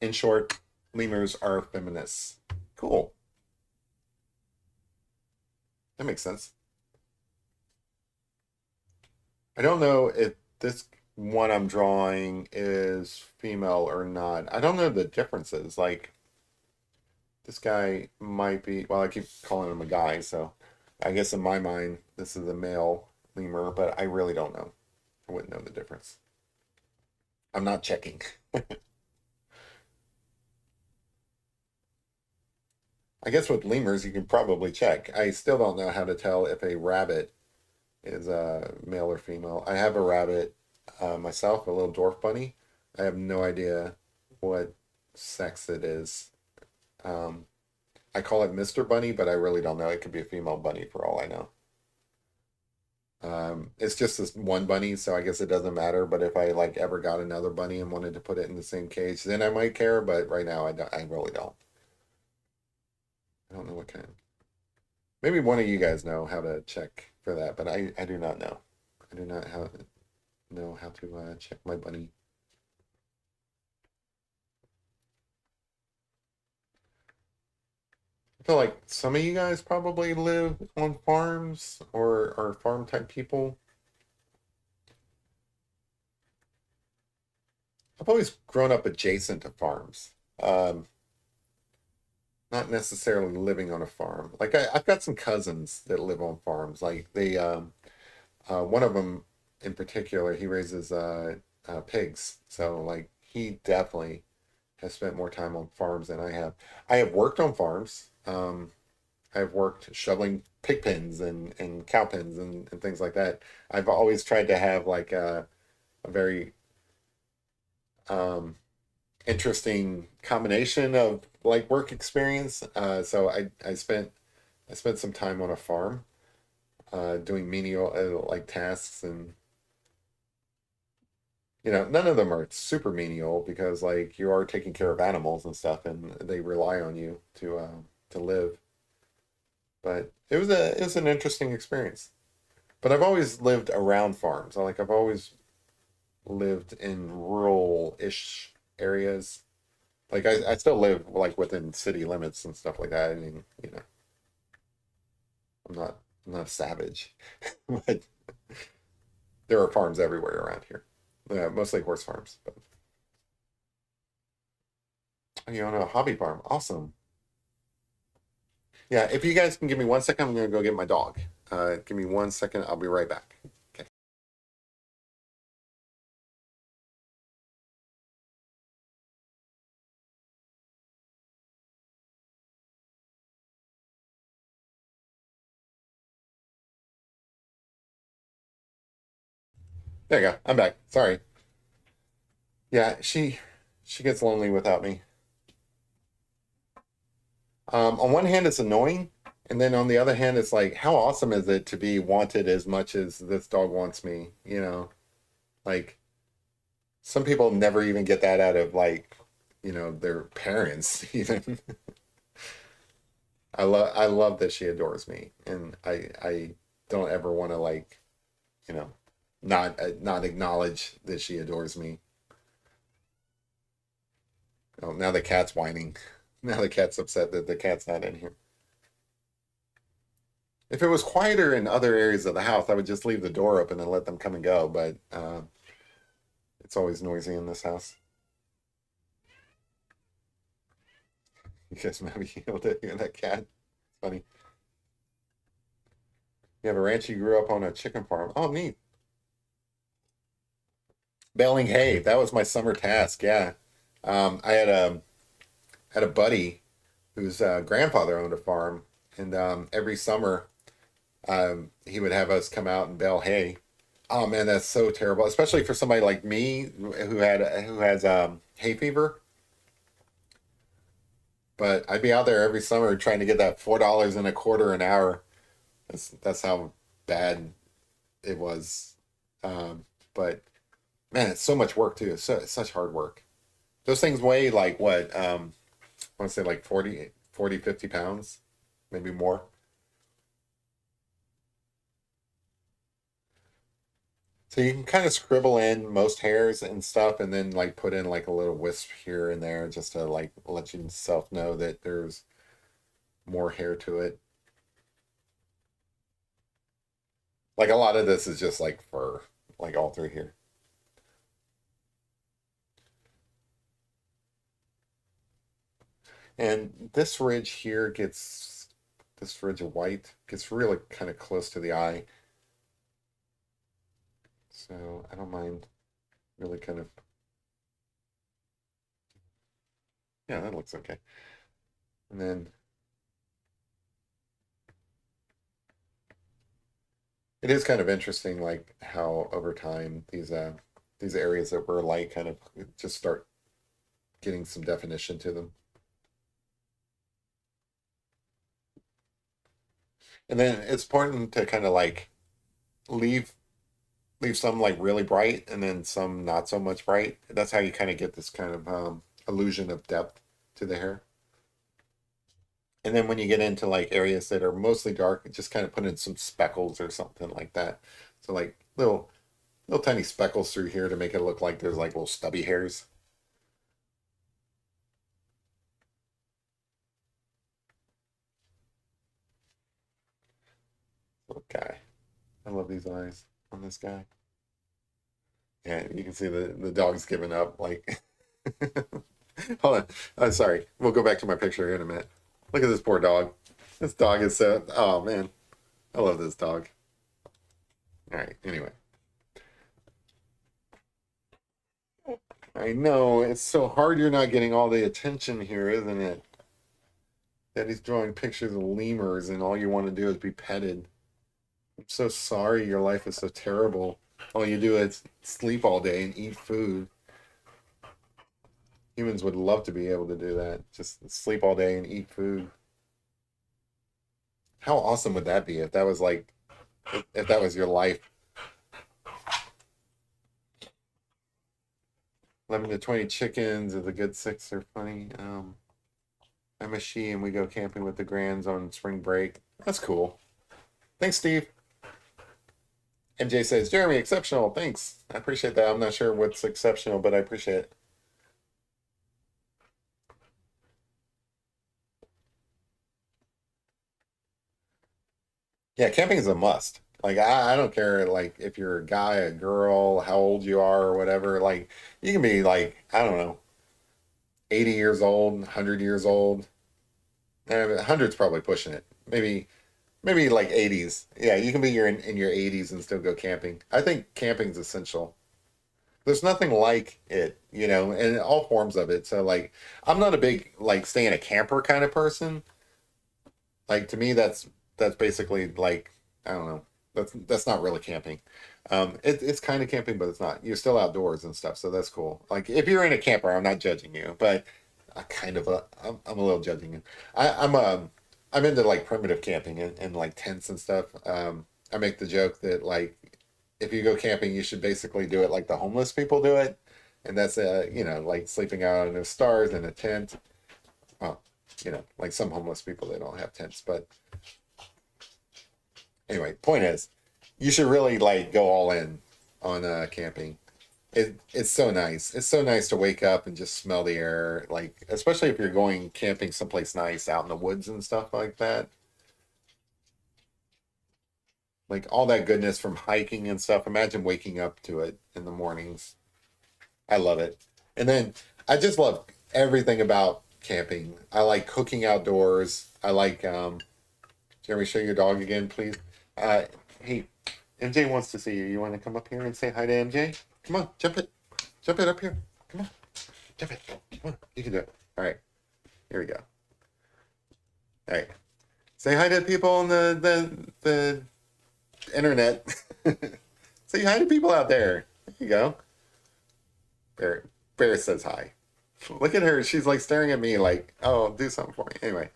[SPEAKER 1] In short, lemurs are feminists. Cool. That makes sense. I don't know if this one I'm drawing is female or not. I don't know the differences. Like, this guy might be, well, I keep calling him a guy, so I guess in my mind, this is a male lemur, but I really don't know. I wouldn't know the difference. I'm not checking. I guess with lemurs, you can probably check. I still don't know how to tell if a rabbit is male or female. I have a rabbit myself, a little dwarf bunny. I have no idea what sex it is. Um, I call it Mr. Bunny, but I really don't know. It could be a female bunny for all I know. It's just this one bunny, so I guess it doesn't matter. But if I like ever got another bunny and wanted to put it in the same cage, then I might care. But right now, I don't, I really don't. I don't know what kind. Maybe one of you guys know how to check for that, but I do not know. I do not know how to check my bunny. I feel like some of you guys probably live on farms or are farm type people. I've always grown up adjacent to farms. Um, Not necessarily living on a farm. Like I've got some cousins that live on farms. Like one of them in particular, he raises pigs. So like he definitely has spent more time on farms than I have. I have worked on farms. I've worked shoveling pig pens and cow pens and things like that. I've always tried to have like a very um, interesting combination of like work experience. So I spent some time on a farm doing menial like tasks, and none of them are super menial because like you are taking care of animals and stuff, and they rely on you to live. But it was an interesting experience. But I've always lived around farms. I've always lived in rural-ish areas. Like I still live like within city limits and stuff like that. I mean, I'm not I'm not a savage, but there are farms everywhere around here. Mostly horse farms. But you own a hobby farm. Awesome. Yeah, if you guys can give me 1 second, I'm gonna go get my dog. Give me 1 second. I'll be right back. Okay. There you go. I'm back. Sorry. Yeah, she gets lonely without me. On one hand, it's annoying, and then on the other hand, it's like, how awesome is it to be wanted as much as this dog wants me? Like some people never even get that out of like, their parents even. I love that she adores me, and I don't ever want to like, you know, not acknowledge that she adores me. Oh, now the cat's whining. Now the cat's upset that the cat's not in here. If it was quieter in other areas of the house, I would just leave the door open and let them come and go. But it's always noisy in this house. You guys might be able to hear that cat. It's funny. You have a ranch. You grew up on a chicken farm. Oh, neat. Baling hay. That was my summer task. Yeah. I had a buddy whose grandfather owned a farm, and every summer he would have us come out and bale hay. Oh man, that's so terrible, especially for somebody like me who has hay fever. But I'd be out there every summer trying to get that $4 and a quarter an hour. That's how bad it was. But man, it's so much work too. It's such hard work. Those things weigh like what? I want to say like 50 pounds, maybe more. So you can kind of scribble in most hairs and stuff, and then like put in like a little wisp here and there just to like let yourself know that there's more hair to it. Like a lot of this is just like fur, like all through here. And this ridge here this ridge of white gets really kind of close to the eye. So I don't mind really kind of, yeah, that looks okay. And then it is kind of interesting, like how over time these areas that were light kind of just start getting some definition to them. And then it's important to kind of like leave leave some like really bright and then some not so much bright. That's how you kind of get this kind of illusion of depth to the hair. And then when you get into like areas that are mostly dark, just kind of put in some speckles or something like that. So like little tiny speckles through here to make it look like there's like little stubby hairs. Okay. I love these eyes on this guy. Yeah, you can see the dog's giving up. Like, hold on. Sorry. We'll go back to my picture here in a minute. Look at this poor dog. This dog is so. Oh man, I love this dog. All right. Anyway, I know it's so hard. You're not getting all the attention here, isn't it? That he's drawing pictures of lemurs, and all you want to do is be petted. I'm so sorry. Your life is so terrible. All you do is sleep all day and eat food. Humans would love to be able to do that. Just sleep all day and eat food. How awesome would that be if that was like if that was your life? 11 to 20 chickens is a good six or funny. I'm a she and we go camping with the grands on spring break. That's cool. Thanks, Steve. MJ says, Jeremy, exceptional. Thanks. I appreciate that. I'm not sure what's exceptional, but I appreciate it. Yeah, camping is a must. Like I don't care like if you're a guy, a girl, how old you are or whatever. Like you can be like, I don't know, 80 years old, 100 years old. 100's probably pushing it. Maybe like 80s. Yeah, you can be in your 80s and still go camping. I think camping's essential. There's nothing like it, in all forms of it. So like I'm not a big like stay in a camper kind of person. Like to me that's basically like I don't know. That's not really camping. It's kind of camping, but it's not. You're still outdoors and stuff, so that's cool. Like if you're in a camper, I'm not judging you, but I'm a little judging you. I'm into like primitive camping and like tents and stuff. I make the joke that like if you go camping, you should basically do it like the homeless people do it, and that's like sleeping out under the stars in a tent. Well, like some homeless people they don't have tents, but anyway, point is, you should really like go all in on camping. It's so nice. It's so nice to wake up and just smell the air, like especially if you're going camping someplace nice out in the woods and stuff like that. Like all that goodness from hiking and stuff. Imagine waking up to it in the mornings. I love it. And then I just love everything about camping. I like cooking outdoors. I like Jeremy, show your dog again, please. Uh hey, MJ wants to see you. You want to come up here and say hi to MJ? Come on, jump it. Jump it up here. Come on. Jump it. Come on. You can do it. All right. Here we go. All right. Say hi to people on the internet. Say hi to people out there. There you go. Bear Bear says hi. Look at her. She's like staring at me like, oh, do something for me. Anyway,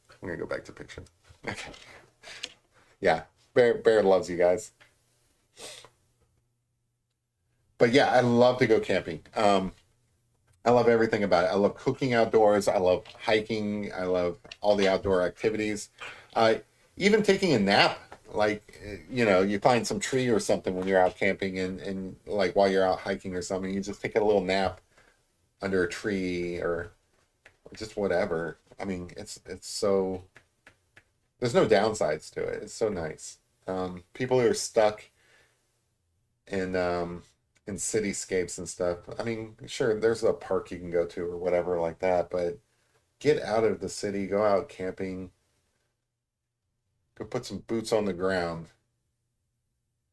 [SPEAKER 1] I'm gonna go back to picture. Okay. Yeah. Bear loves you guys. But yeah, I love to go camping. I love everything about it. I love cooking outdoors. I love hiking. I love all the outdoor activities. Uh, Even taking a nap, like you find some tree or something when you're out camping, and like while you're out hiking or something, you just take a little nap under a tree or just whatever. I mean, it's so there's no downsides to it. It's so nice. People who are stuck in cityscapes and stuff. I mean, sure, there's a park you can go to or whatever like that, but get out of the city, go out camping, go put some boots on the ground.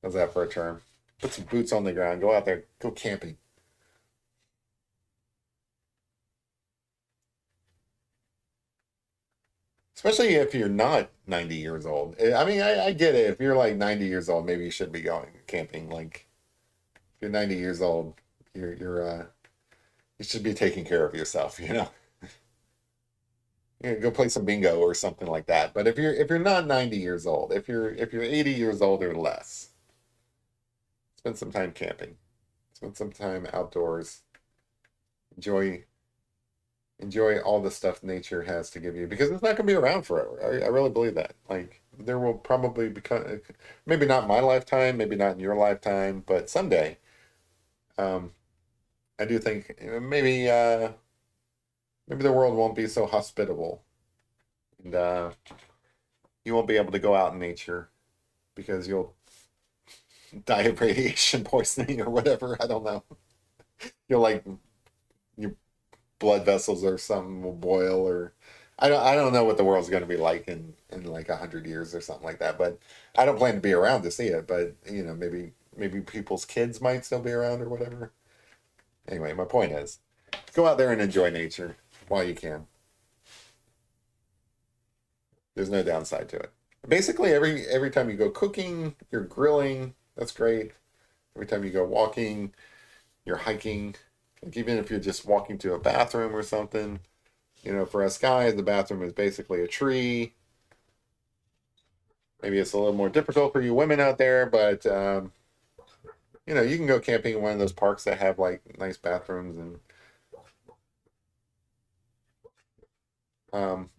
[SPEAKER 1] How's that for a term? Put some boots on the ground, go out there, go camping. Especially if you're not 90 years old. I mean, I get it. If you're like 90 years old, maybe you should be going camping. Like, if you're 90 years old, you should be taking care of yourself, you know? You know, go play some bingo or something like that. But if you're not 90 years old, if you're 80 years old or less, spend some time camping. Spend some time outdoors. Enjoy enjoy all the stuff nature has to give you because it's not going to be around forever. I really believe that. Like there will probably become, maybe not in my lifetime, maybe not in your lifetime, but someday, um, I do think maybe the world won't be so hospitable, and you won't be able to go out in nature because you'll die of radiation poisoning or whatever. I don't know. You'll like your blood vessels or something will boil or I don't know what the world's going to be like in like 100 years or something like that. But I don't plan to be around to see it. But you know, maybe people's kids might still be around or whatever. Anyway, my point is, go out there and enjoy nature while you can. There's no downside to it. Basically, every time you go cooking, you're grilling. That's great. Every time you go walking, you're hiking. Like even if you're just walking to a bathroom or something, you know, for us guys, the bathroom is basically a tree. Maybe it's a little more difficult for you women out there, but you know, you can go camping in one of those parks that have like nice bathrooms and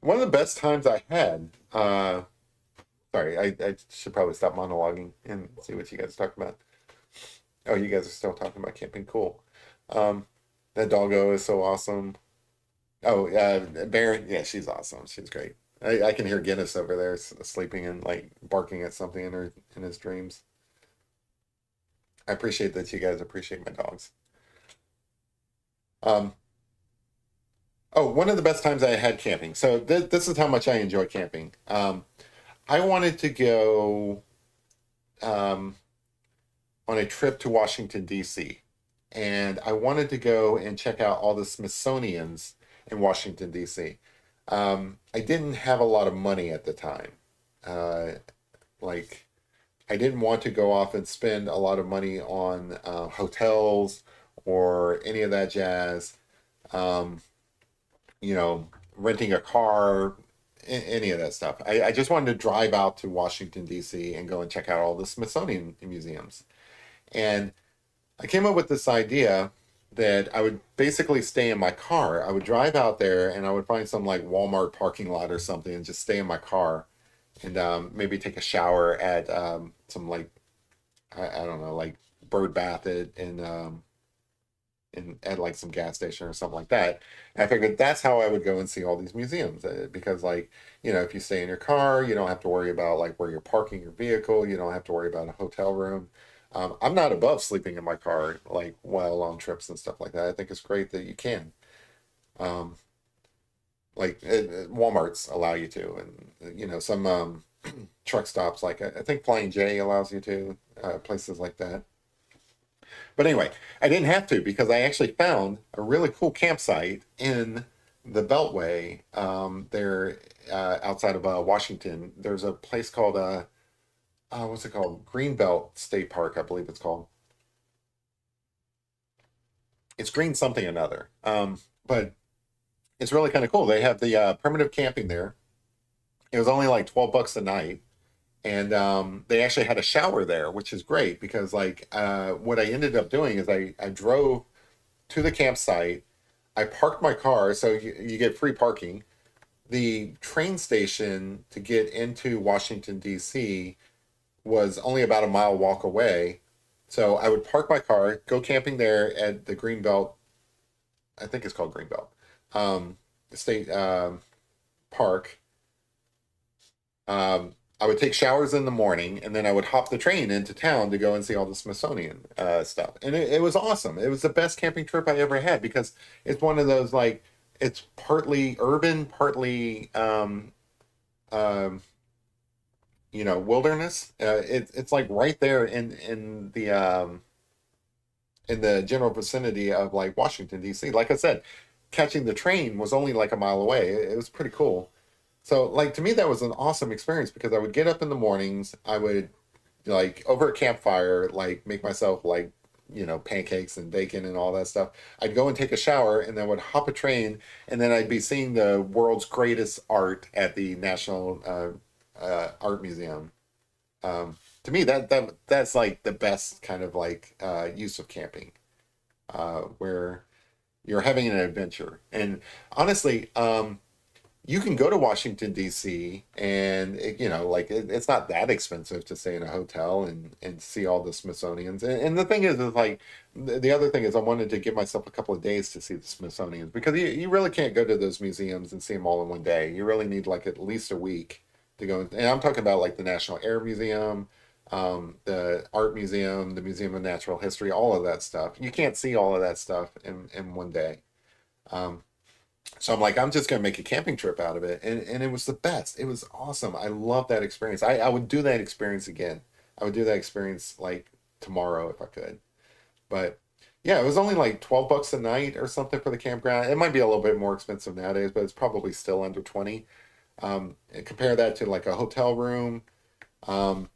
[SPEAKER 1] one of the best times I had. Sorry, I should probably stop monologuing and see what you guys talk about. Oh, you guys are still talking about camping. Cool. Um, that doggo is so awesome. Oh, Baron, yeah, she's awesome. She's great. I can hear Guinness over there sleeping and like barking at something in his dreams. I appreciate that you guys appreciate my dogs. Um, oh, one of the best times I had camping. So this is how much I enjoy camping. I wanted to go um, on a trip to Washington, D.C. And I wanted to go and check out all the Smithsonian's in Washington, D.C. I didn't have a lot of money at the time. Uh, like, I didn't want to go off and spend a lot of money on hotels or any of that jazz. Um, you know, renting a car, any of that stuff. I just wanted to drive out to Washington, D.C. and go and check out all the Smithsonian museums. And I came up with this idea that I would basically stay in my car. I would drive out there and I would find some like Walmart parking lot or something and just stay in my car and maybe take a shower at some like I don't know like bird bath at like some gas station or something like that. And I figured that's how I would go and see all these museums because like you know if you stay in your car you don't have to worry about like where you're parking your vehicle. You don't have to worry about a hotel room. I'm not above sleeping in my car like while on trips and stuff like that. I think it's great that you can. Um, like Walmart's allow you to, and you know some truck stops like I think Flying J allows you to places like that. But anyway, I didn't have to because I actually found a really cool campsite in the Beltway there outside of Washington. There's a place called what's it called? Greenbelt State Park, I believe it's called. It's green something or another. But it's really kind of cool. They have the primitive camping there. It was only like $12 a night. And they actually had a shower there, which is great because like what I ended up doing is I drove to the campsite. I parked my car, so you get free parking. The train station to get into Washington, D.C. was only about a mile walk away. So I would park my car, go camping there at the Greenbelt, I think it's called Greenbelt, State Park. I would take showers in the morning and then I would hop the train into town to go and see all the Smithsonian stuff. And it was awesome. It was the best camping trip I ever had because it's one of those like, it's partly urban, partly, um, you know, wilderness. It's like right there in the general vicinity of like Washington D.C. Like I said, catching the train was only like a mile away. It was pretty cool. So like to me that was an awesome experience because I would get up in the mornings, I would like over a campfire like make myself like pancakes and bacon and all that stuff. I'd go and take a shower and then would hop a train, and then I'd be seeing the world's greatest art at the National Art Museum. To me, that's like the best kind of like use of camping, where you're having an adventure. And honestly, you can go to Washington D.C. and it's not that expensive to stay in a hotel and see all the Smithsonian's. And the thing is like the other thing is I wanted to give myself a couple of days to see the Smithsonian's, because you really can't go to those museums and see them all in one day. You really need like at least a week to go. And I'm talking about like the National Air Museum, the Art Museum, the Museum of Natural History, all of that stuff. You can't see all of that stuff in one day. Um, so I'm like, I'm just gonna make a camping trip out of it, and it was the best. It was awesome. I love that experience. I would do that experience again. I would do that experience like tomorrow if I could. But yeah, it was only like $12 a night or something for the campground. It might be a little bit more expensive nowadays, but it's probably still under 20. And compare that to like a hotel room, um,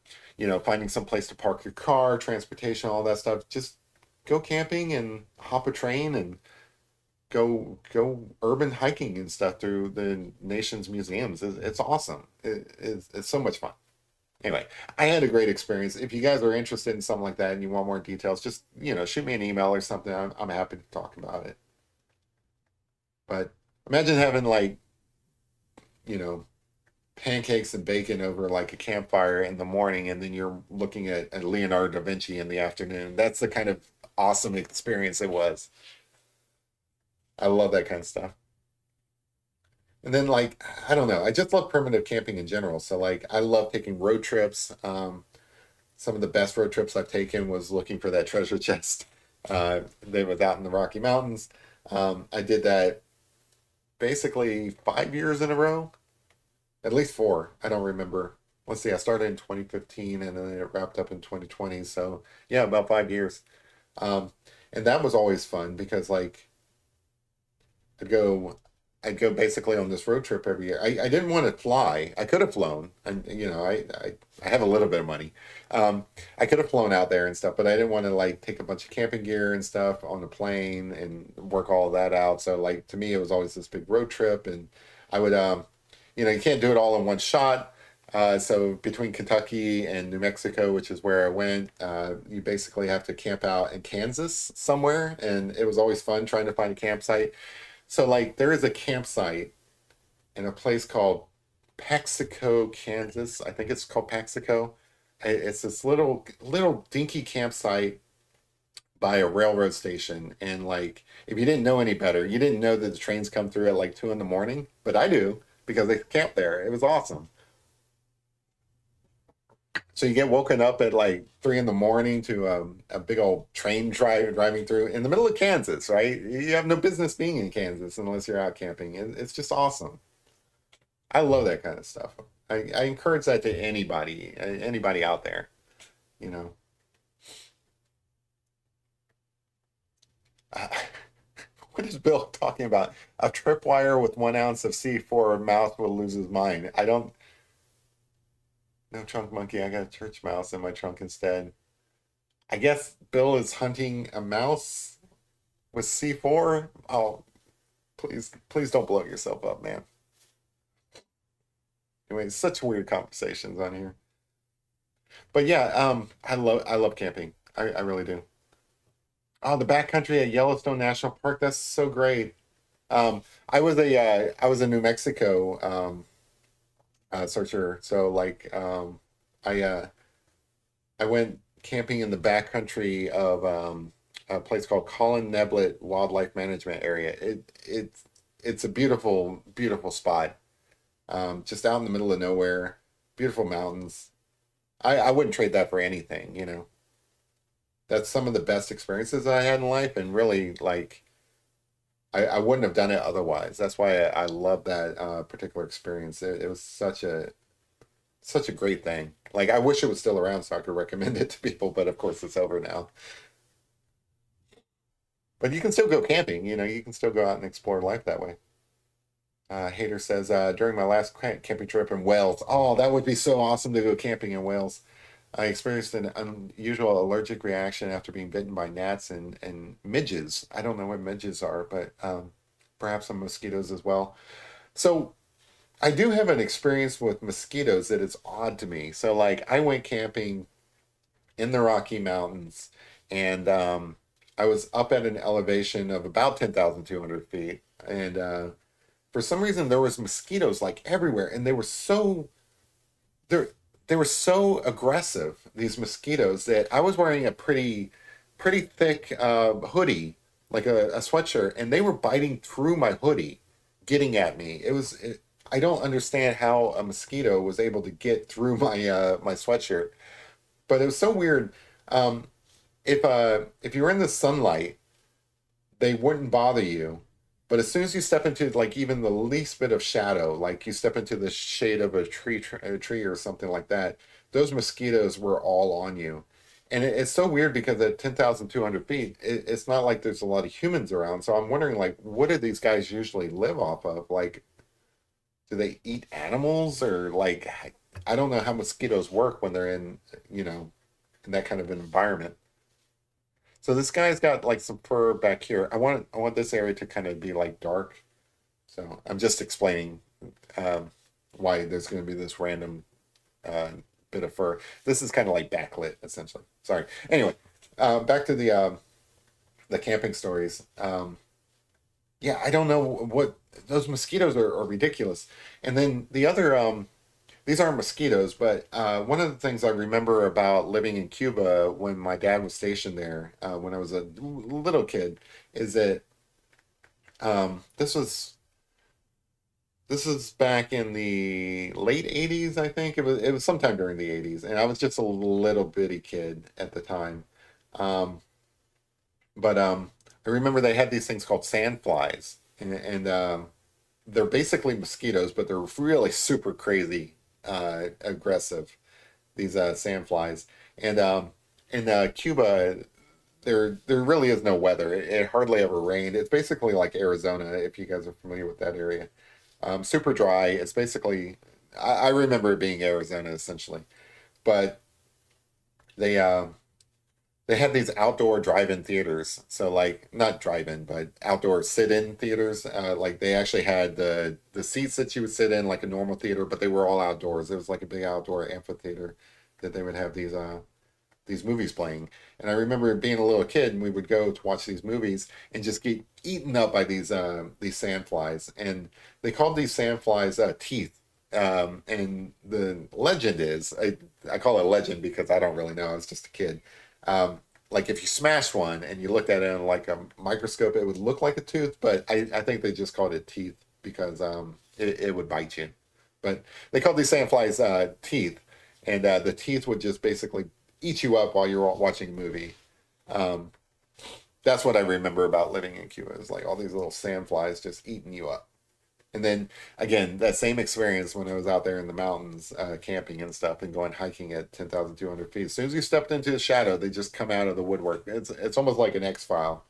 [SPEAKER 1] finding some place to park your car, transportation, all that stuff. Just go camping and hop a train and go urban hiking and stuff through the nation's museums. It's awesome. It's so much fun. Anyway, I had a great experience. If you guys are interested in something like that and you want more details, just shoot me an email or something. I'm happy to talk about it. But imagine having like you know pancakes and bacon over like a campfire in the morning, and then you're looking at Leonardo da Vinci in the afternoon. That's the kind of awesome experience it was. I love that kind of stuff. And then like I don't know, I just love primitive camping in general. So like I love taking road trips. Some of the best road trips I've taken was looking for that treasure chest. They was out in the Rocky Mountains. I did that basically 5 years in a row, at least four. I don't remember. Let's see, I started in 2015 and then it wrapped up in 2020. So yeah, about 5 years. Um, and that was always fun because like I'd go I'd go basically on this road trip every year. I didn't want to fly. I could have flown, and I have a little bit of money. I could have flown out there and stuff, but I didn't want to like take a bunch of camping gear and stuff on the plane and work all of that out. So like to me, it was always this big road trip, and I would you can't do it all in one shot. So between Kentucky and New Mexico, which is where I went, you basically have to camp out in Kansas somewhere, and it was always fun trying to find a campsite. So like there is a campsite in a place called Paxico, Kansas. I think it's called Paxico. It's this little dinky campsite by a railroad station, and like if you didn't know any better, you didn't know that the trains come through at like 2 in the morning, but I do because they camp there. It was awesome. So you get woken up at like 3 in the morning to a big old train driving through in the middle of Kansas, right? You have no business being in Kansas unless you're out camping. It's just awesome. I love that kind of stuff. I encourage that to anybody out there. You know, uh, what is Bill talking about? A tripwire with 1 ounce of C4 mouse will lose his mind. I don't. No trunk monkey. I got a church mouse in my trunk instead. I guess Bill is hunting a mouse with C4. Oh, please don't blow yourself up, man. Anyway, such weird conversations on here. But yeah, I love camping. I really do. Oh, the backcountry at Yellowstone National Park. That's so great. I was a New Mexico searcher. So like I I went camping in the backcountry of a place called Colin Neblet Wildlife Management Area. It's a beautiful spot, just out in the middle of nowhere. Beautiful mountains. I wouldn't trade that for anything. That's some of the best experiences I had in life, and really like I wouldn't have done it otherwise. That's why I love that particular experience. It was such a great thing. Like I wish it was still around so I could recommend it to people, but of course it's over now. But you can still go camping. You can still go out and explore life that way. Hater says during my last camping trip in Wales. Oh, that would be so awesome to go camping in Wales. I experienced an unusual allergic reaction after being bitten by gnats and midges. I don't know what midges are, but perhaps some mosquitoes as well. So I do have an experience with mosquitoes that is odd to me. So like I went camping in the Rocky Mountains, and I was up at an elevation of about 10,200 feet, and for some reason there was mosquitoes like everywhere, and they they were so aggressive, these mosquitoes, that I was wearing a pretty thick hoodie, like a sweatshirt, and they were biting through my hoodie, getting at me. I don't understand how a mosquito was able to get through my sweatshirt, but it was so weird. Um, if you were in the sunlight, they wouldn't bother you. But as soon as you step into like even the least bit of shadow, like you step into the shade of a tree or something like that, those mosquitoes were all on you. And it's so weird because at 10,200 feet, it's not like there's a lot of humans around. So I'm wondering, like, what do these guys usually live off of? Like, do they eat animals or like, I don't know how mosquitoes work when they're in, you know, in that kind of an environment. So this guy's got like some fur back here. I want this area to kind of be like dark. So I'm just explaining um, why there's going to be this random uh, bit of fur. This is kind of like backlit essentially. Sorry. Anyway, back to the camping stories. Yeah, I don't know what those mosquitoes are ridiculous. And then the other these aren't mosquitoes, but one of the things I remember about living in Cuba when my dad was stationed there, when I was a little kid, is that this was back in the late '80s, I think. It was sometime during the '80s, and I was just a little bitty kid at the time. Um, but I remember they had these things called sandflies, and they're basically mosquitoes, but they're really super crazy, aggressive. These sandflies. And in Cuba, there really is no weather. It hardly ever rained. It's basically like Arizona, if you guys are familiar with that area. Super dry. It's basically, I remember it being Arizona essentially, but they uh, they had these outdoor drive-in theaters. So like not drive-in, but outdoor sit-in theaters. Like they actually had the seats that you would sit in like a normal theater, but they were all outdoors. It was like a big outdoor amphitheater that they would have these movies playing. And I remember being a little kid and we would go to watch these movies and just get eaten up by these sandflies. And they called these sandflies teeth. And the legend is, I call it a legend because I don't really know. I was just a kid. Like if you smashed one and you looked at it in like a microscope, it would look like a tooth, but I think they just called it teeth because it would bite you. But they called these sandflies teeth, and the teeth would just basically eat you up while you're watching a movie. Um, that's what I remember about living in Cuba. Is like all these little sandflies just eating you up. And then again, that same experience when I was out there in the mountains, camping and stuff, and going hiking at 10,200 feet. As soon as you stepped into the shadow, they just come out of the woodwork. It's almost like an X file.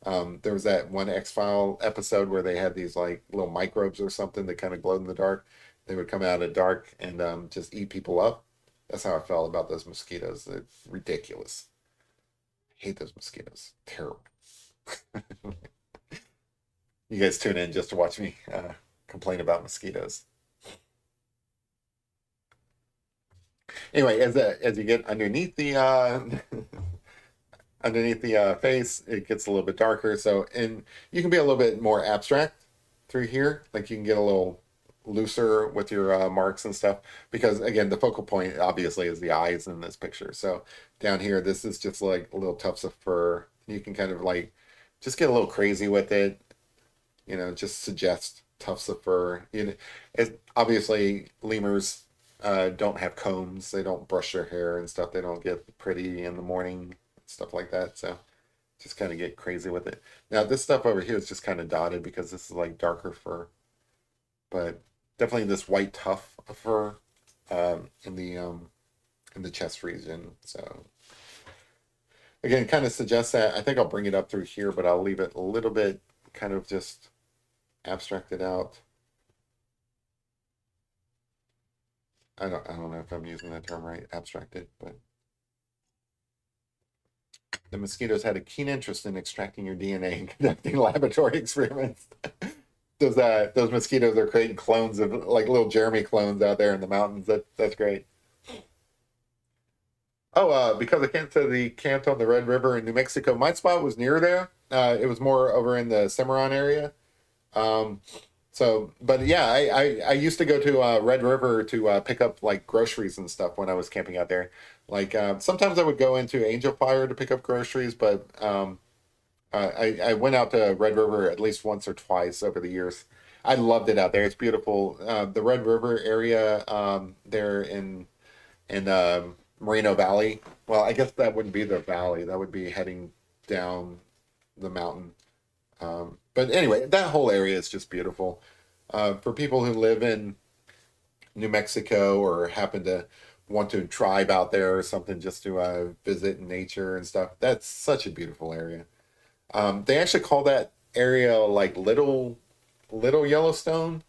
[SPEAKER 1] There was that one X file episode where they had these like little microbes or something that kind of glowed in the dark. They would come out at dark and just eat people up. That's how I felt about those mosquitoes. They're ridiculous. I hate those mosquitoes. Terrible. You guys tune in just to watch me complain about mosquitoes. Anyway, as you get underneath the underneath the face, it gets a little bit darker. So, and you can be a little bit more abstract through here. Like you can get a little looser with your marks and stuff because again, the focal point obviously is the eyes in this picture. So down here, this is just like little tufts of fur. You can kind of like just get a little crazy with it. Just suggest tufts of fur. Obviously lemurs don't have combs. They don't brush their hair and stuff. They don't get pretty in the morning, stuff like that. So just kind of get crazy with it. Now this stuff over here is just kind of dotted because this is like darker fur, but definitely this white tuft of fur in the chest region. So again, kind of suggests that I think I'll bring it up through here, but I'll leave it a little bit kind of just abstracted out. I don't know if I'm using that term right, abstracted, but The mosquitoes had a keen interest in extracting your DNA and conducting laboratory experiments. Those mosquitoes are creating clones of like little Jeremy clones out there in the mountains. That's great. Oh, because I can't say the camped on the Red River in New Mexico. My spot was near there. It was more over in the Cimarron area. Um, but yeah, I used to go to Red River to pick up like groceries and stuff when I was camping out there. Like sometimes I would go into Angel Fire to pick up groceries, but I went out to Red River at least once or twice over the years. I loved it out there. It's beautiful. The Red River area there in Moreno Valley. Well, I guess that wouldn't be the valley. That would be heading down the mountain. But anyway, that whole area is just beautiful. For people who live in New Mexico or happen to want to drive out there or something just to visit nature and stuff, that's such a beautiful area. They actually call that area like Little Yellowstone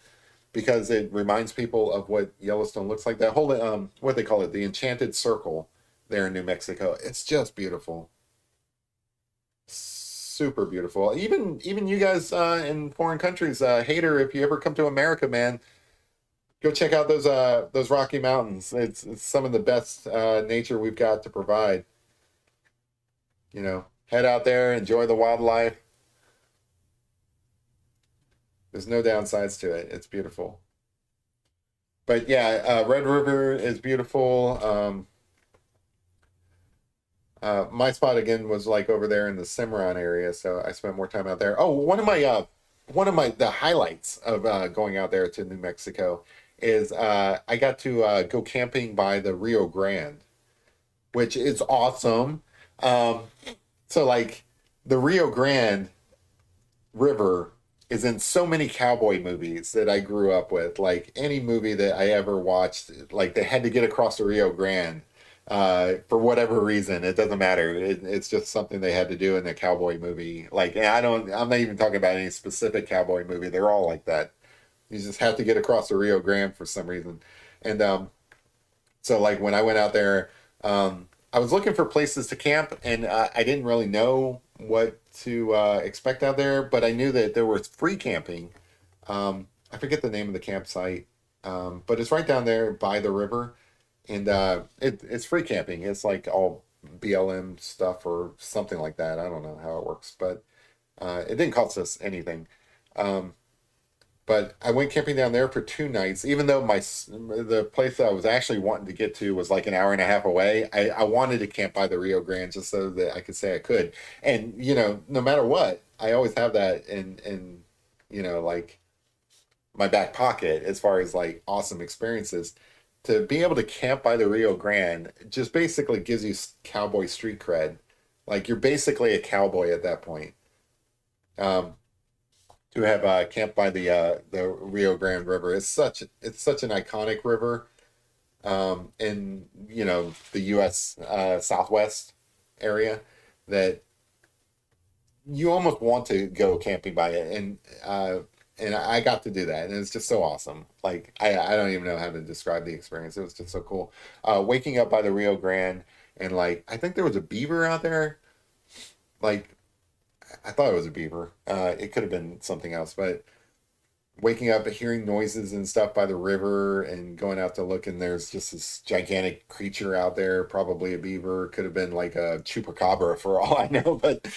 [SPEAKER 1] because it reminds people of what Yellowstone looks like. That whole what they call it, the Enchanted Circle there in New Mexico. It's just beautiful. Super beautiful. Even you guys in foreign countries, Hater, if you ever come to America, man, go check out those Rocky Mountains. It's some of the best nature we've got to provide. Head out there, enjoy the wildlife. There's no downsides to it. It's beautiful. But yeah, Red River is beautiful. My spot again was like over there in the Cimarron area, so I spent more time out there. Oh, one of my the highlights of going out there to New Mexico is I got to go camping by the Rio Grande, which is awesome. Um, so like the Rio Grande River is in so many cowboy movies that I grew up with. Like any movie that I ever watched, like they had to get across the Rio Grande for whatever reason. It doesn't matter. It's just something they had to do in the cowboy movie. Like and I'm not even talking about any specific cowboy movie. They're all like that. You just have to get across the Rio Grande for some reason. And so like when I went out there, I was looking for places to camp, and I didn't really know what to expect out there, but I knew that there was free camping. I forget the name of the campsite, but it's right down there by the river, and it's free camping. It's like all BLM stuff or something like that. I don't know how it works, but it didn't cost us anything. Um, but I went camping down there for 2 nights, even though the place that I was actually wanting to get to was like an hour and a half away. I wanted to camp by the Rio Grande just so that I could say I could. And no matter what, I always have that in like my back pocket as far as like awesome experiences. To be able to camp by the Rio Grande just basically gives you cowboy street cred. Like you're basically a cowboy at that point. Um, to have camped by the Rio Grande River. It's such an iconic river in the U.S. Southwest area that you almost want to go camping by it, and I got to do that, and it's just so awesome. Like I don't even know how to describe the experience. It was just so cool. Waking up by the Rio Grande and like I think there was a beaver out there. Like I thought it was a beaver. It could have been something else, but waking up and hearing noises and stuff by the river and going out to look, and there's just this gigantic creature out there, probably a beaver, could have been like a chupacabra for all I know, but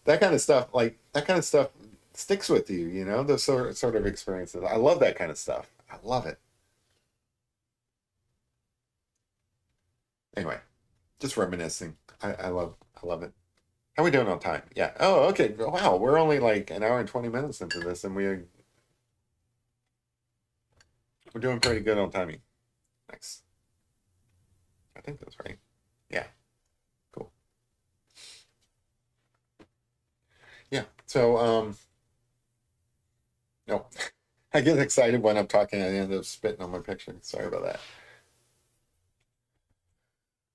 [SPEAKER 1] that kind of stuff sticks with you, those sort of experiences. I love that kind of stuff. I love it. Anyway, just reminiscing. I love it. How we doing on time? Yeah. Oh, okay. Wow, we're only like an hour and 20 minutes into this, and we're doing pretty good on timing. Nice. I think that's right. Yeah. Cool. Yeah. So, no, I get excited when I'm talking and I end up spitting on my picture. Sorry about that.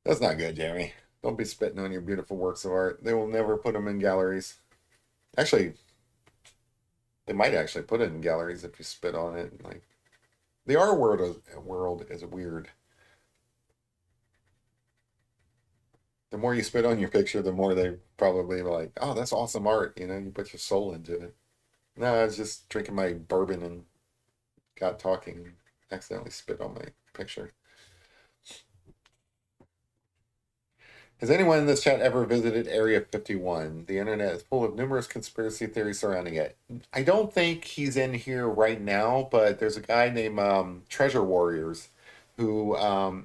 [SPEAKER 1] That's not good, Jeremy. Don't be spitting on your beautiful works of art. They will never put them in galleries. Actually, they might actually put it in galleries if you spit on it. Like the art world is weird. The more you spit on your picture, the more they probably like, oh, that's awesome art. You put your soul into it. No, I was just drinking my bourbon and got talking and accidentally spit on my picture. Has anyone in this chat ever visited Area 51? The internet is full of numerous conspiracy theories surrounding it. I don't think he's in here right now, but there's a guy named Treasure Warriors who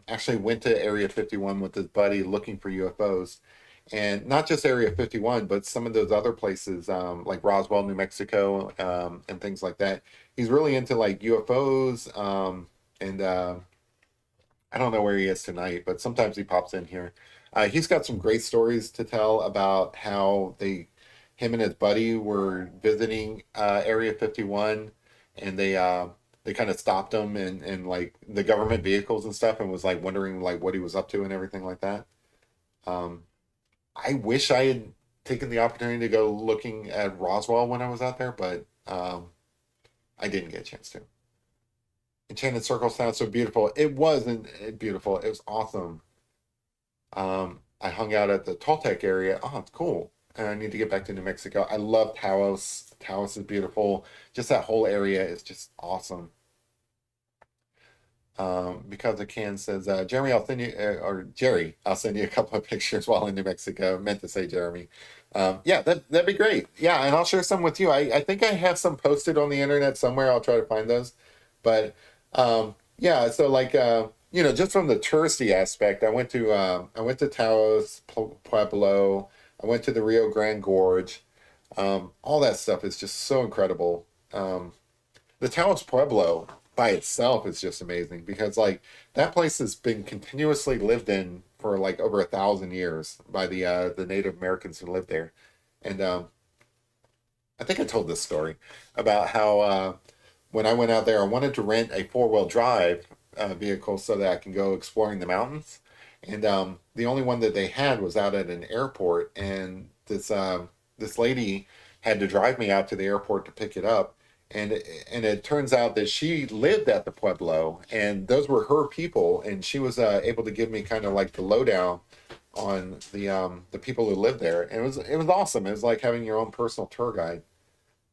[SPEAKER 1] actually went to Area 51 with his buddy looking for UFOs. And not just Area 51, but some of those other places, like Roswell, New Mexico, and things like that. He's really into like UFOs, and I don't know where he is tonight, but sometimes he pops in here. He's got some great stories to tell about how him and his buddy were visiting Area 51, and they kind of stopped him and like the government vehicles and stuff, and was like wondering like what he was up to and everything like that. Um, I wish I had taken the opportunity to go looking at Roswell when I was out there, but I didn't get a chance to. Enchanted Circle sounds so beautiful. It wasn't beautiful. It was awesome. I hung out at the Toltec area. Oh, it's cool. And I need to get back to New Mexico. I love Taos. Taos is beautiful. Just that whole area is just awesome. Because I can says, Jeremy, I'll send you, or Jerry, I'll send you a couple of pictures while in New Mexico. Meant to say Jeremy. Yeah, that'd be great. Yeah, and I'll share some with you. I think I have some posted on the internet somewhere. I'll try to find those. But yeah, so like just from the touristy aspect, I went to Taos, Pueblo. I went to the Rio Grande Gorge. All that stuff is just so incredible. The Taos Pueblo by itself is just amazing because like that place has been continuously lived in for like over 1,000 years by the Native Americans who lived there, and I think I told this story about how when I went out there, I wanted to rent a four-wheel drive vehicle so that I can go exploring the mountains, and the only one that they had was out at an airport, and this lady had to drive me out to the airport to pick it up, and it turns out that she lived at the Pueblo, and those were her people, and she was able to give me kind of like the lowdown on the people who lived there, and it was awesome. It was like having your own personal tour guide.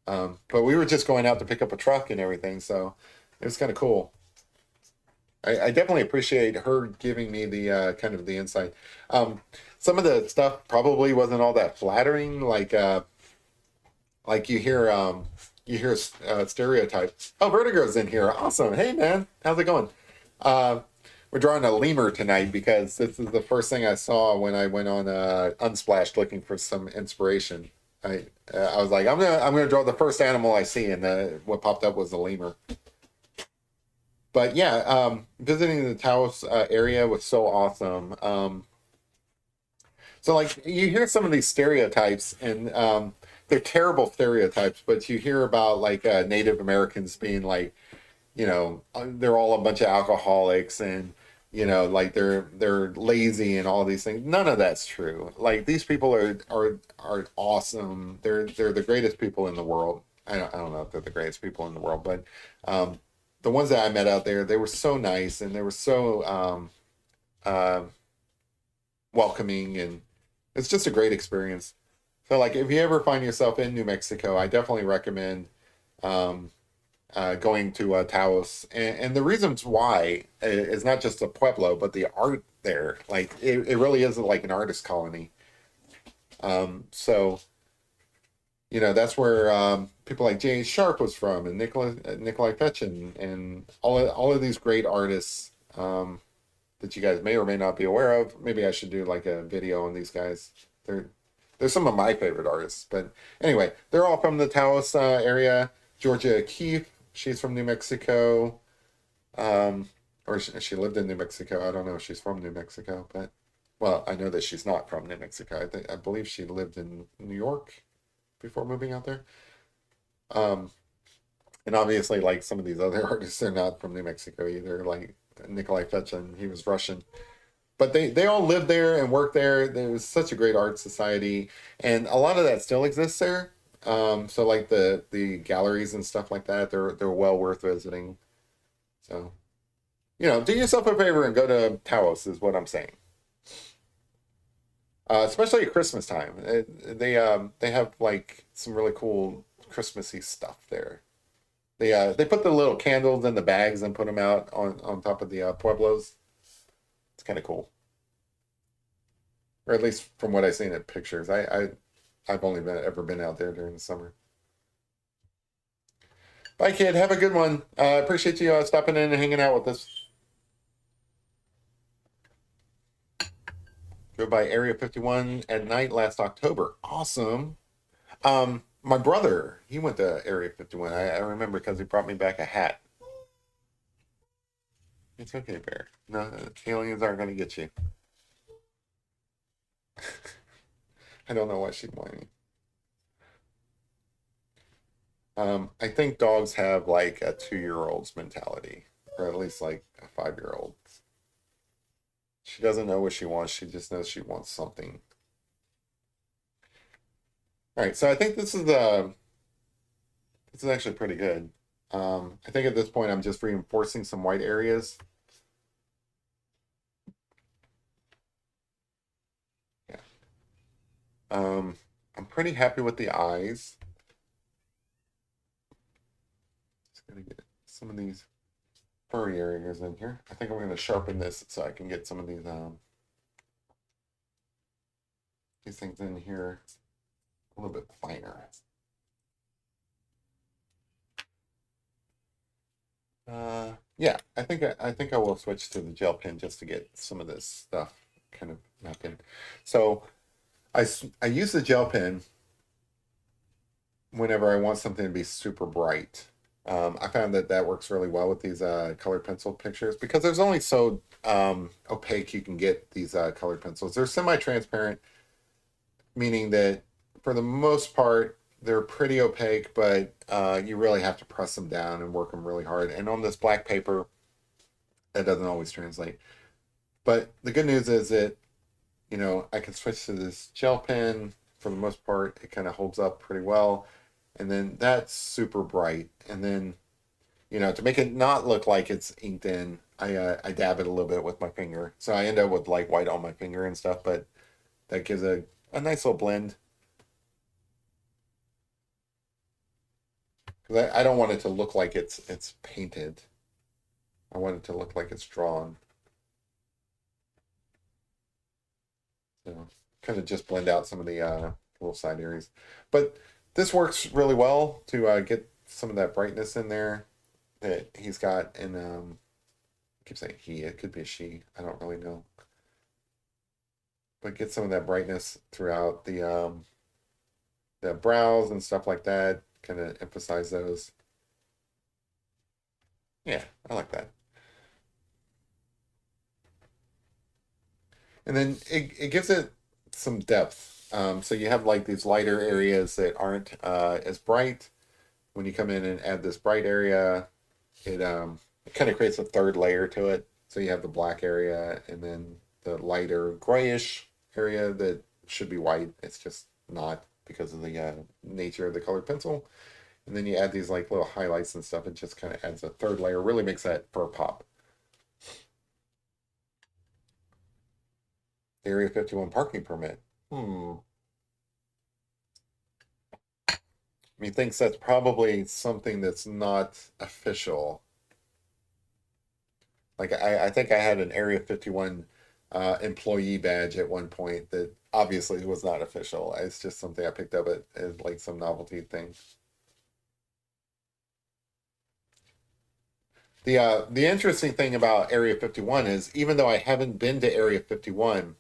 [SPEAKER 1] But we were just going out to pick up a truck and everything, so it was kind of cool. I definitely appreciate her giving me the kind of the insight. Some of the stuff probably wasn't all that flattering, like you hear stereotypes. Oh, Vertigo's in here. Awesome. Hey man, how's it going? Uh, we're drawing a lemur tonight because this is the first thing I saw when I went on Unsplash looking for some inspiration. I was like, I'm gonna draw the first animal I see, and what popped up was a lemur. But yeah, visiting the Taos area was so awesome. So like you hear some of these stereotypes, and they're terrible stereotypes, but you hear about like Native Americans being like, they're all a bunch of alcoholics, and like they're lazy and all these things. None of that's true. Like these people are awesome. They're the greatest people in the world. I don't know if they're the greatest people in the world, but the ones that I met out there, they were so nice, and they were so uh, welcoming, and it's just a great experience. So like if you ever find yourself in New Mexico, I definitely recommend um, going to Taos, and the reasons why is not just the Pueblo, but the art there. Like it really is like an artist colony. So that's where people like Jay Sharp was from, and Nikolai Fetchin, and all of these great artists that you guys may or may not be aware of. Maybe I should do like a video on these guys. They're some of my favorite artists, but anyway, they're all from the Taos area. Georgia Keefe, she's from New Mexico, or she lived in New Mexico. I don't know if she's from New Mexico, but well, I know that she's not from New Mexico. I believe she lived in New York before moving out there. Um, and obviously, like some of these other artists, they're not from New Mexico either. Like Nikolai Fechin, he was Russian, but they all lived there and worked there. There was such a great art society, and a lot of that still exists there. So like the galleries and stuff like that, they're well worth visiting. So do yourself a favor and go to Taos is what I'm saying. especially at Christmas time. They have like some really cool Christmassy stuff there. They put the little candles in the bags and put them out on top of the pueblos. It's kind of cool, or at least from what I've seen in pictures. I've only ever been out there during the summer. Bye, kid. Have a good one. Appreciate you stopping in and hanging out with us. Drove by Area 51 at night last October. Awesome. My brother, he went to Area 51. I remember because he brought me back a hat. It's okay, Bear. No, aliens aren't going to get you. I don't know why she's whining. I think dogs have like a 2-year-old's mentality, or at least like a 5-year-old. She doesn't know what she wants. She just knows she wants something. All right, so I think this is actually pretty good. I think at this point I'm just reinforcing some white areas. Yeah. I'm pretty happy with the eyes. Just gonna get some of these furry areas in here. I think I'm gonna sharpen this so I can get some of these things in here a little bit finer. Yeah, I think I will switch to the gel pen just to get some of this stuff kind of mapped in. So I use the gel pen whenever I want something to be super bright. I found that that works really well with these colored pencil pictures because there's only so opaque you can get these colored pencils. They're semi-transparent, meaning that for the most part, they're pretty opaque, but you really have to press them down and work them really hard. And on this black paper, that doesn't always translate. But the good news is that, I can switch to this gel pen. For the most part, it kind of holds up pretty well. And then that's super bright. And then, to make it not look like it's inked in, I dab it a little bit with my finger. So I end up with like white on my finger and stuff, but that gives a nice little blend. Because I don't want it to look like it's painted. I want it to look like it's drawn. So kind of just blend out some of the little side areas. But this works really well to get some of that brightness in there that he's got. And I keep saying he, it could be a she. I don't really know. But get some of that brightness throughout the brows and stuff like that. Kind of emphasize those. Yeah, I like that. And then it gives it some depth. So you have like these lighter areas that aren't as bright. When you come in and add this bright area, it kind of creates a third layer to it. So you have the black area and then the lighter grayish area that should be white. It's just not because of the nature of the colored pencil. And then you add these like little highlights and stuff. It just kind of adds a third layer. Really makes that fur pop. Area 51 parking permit. Methinks that's probably something that's not official. Like I think I had an Area 51 employee badge at one point that obviously was not official. It's just something I picked up as like some novelty thing. The interesting thing about Area 51 is even though I haven't been to Area 51,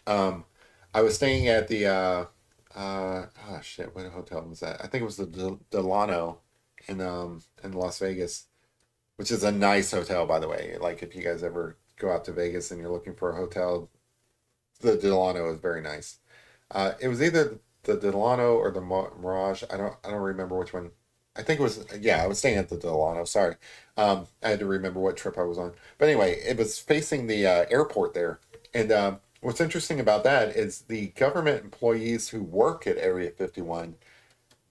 [SPEAKER 1] um, I was staying at the oh shit, what hotel was that? I think it was the Delano in Las Vegas, which is a nice hotel by the way. Like if you guys ever go out to Vegas and you're looking for a hotel, the Delano is very nice. It was either the Delano or the Mirage. I don't remember which one. I think it was yeah. I was staying at the Delano. Sorry, I had to remember what trip I was on. But anyway, it was facing the airport there, and what's interesting about that is the government employees who work at Area 51.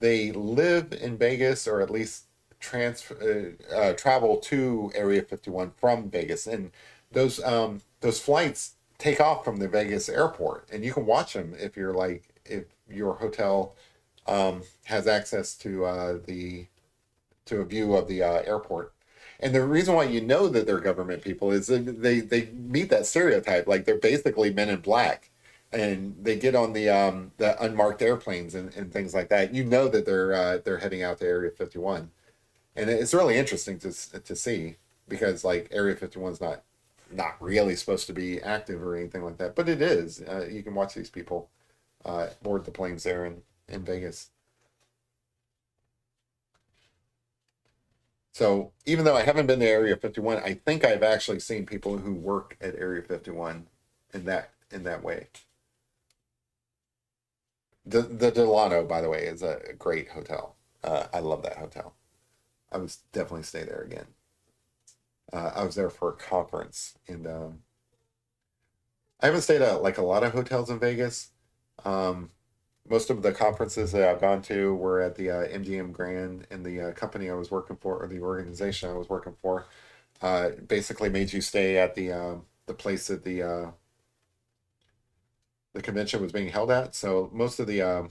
[SPEAKER 1] They live in Vegas or at least travel to Area 51 from Vegas, and those flights take off from the Vegas airport, and you can watch them if you're like if your hotel has access to a view of the airport. And the reason why you know that they're government people is that they meet that stereotype. Like they're basically men in black, and they get on the unmarked airplanes and things like that. You know that they're heading out to Area 51, and it's really interesting to see because like Area 51 is not really supposed to be active or anything like that, but it is. You can watch these people board the planes there in Vegas. So even though I haven't been to Area 51, I think I've actually seen people who work at Area 51 in that way. The Delano, by the way, is a great hotel. I love that hotel. I would definitely stay there again. I was there for a conference, and I haven't stayed at like a lot of hotels in Vegas. Um, Most of the conferences that I've gone to were at the MGM Grand, and the company I was working for, or the organization I was working for, basically made you stay at the place that the convention was being held at. So most of the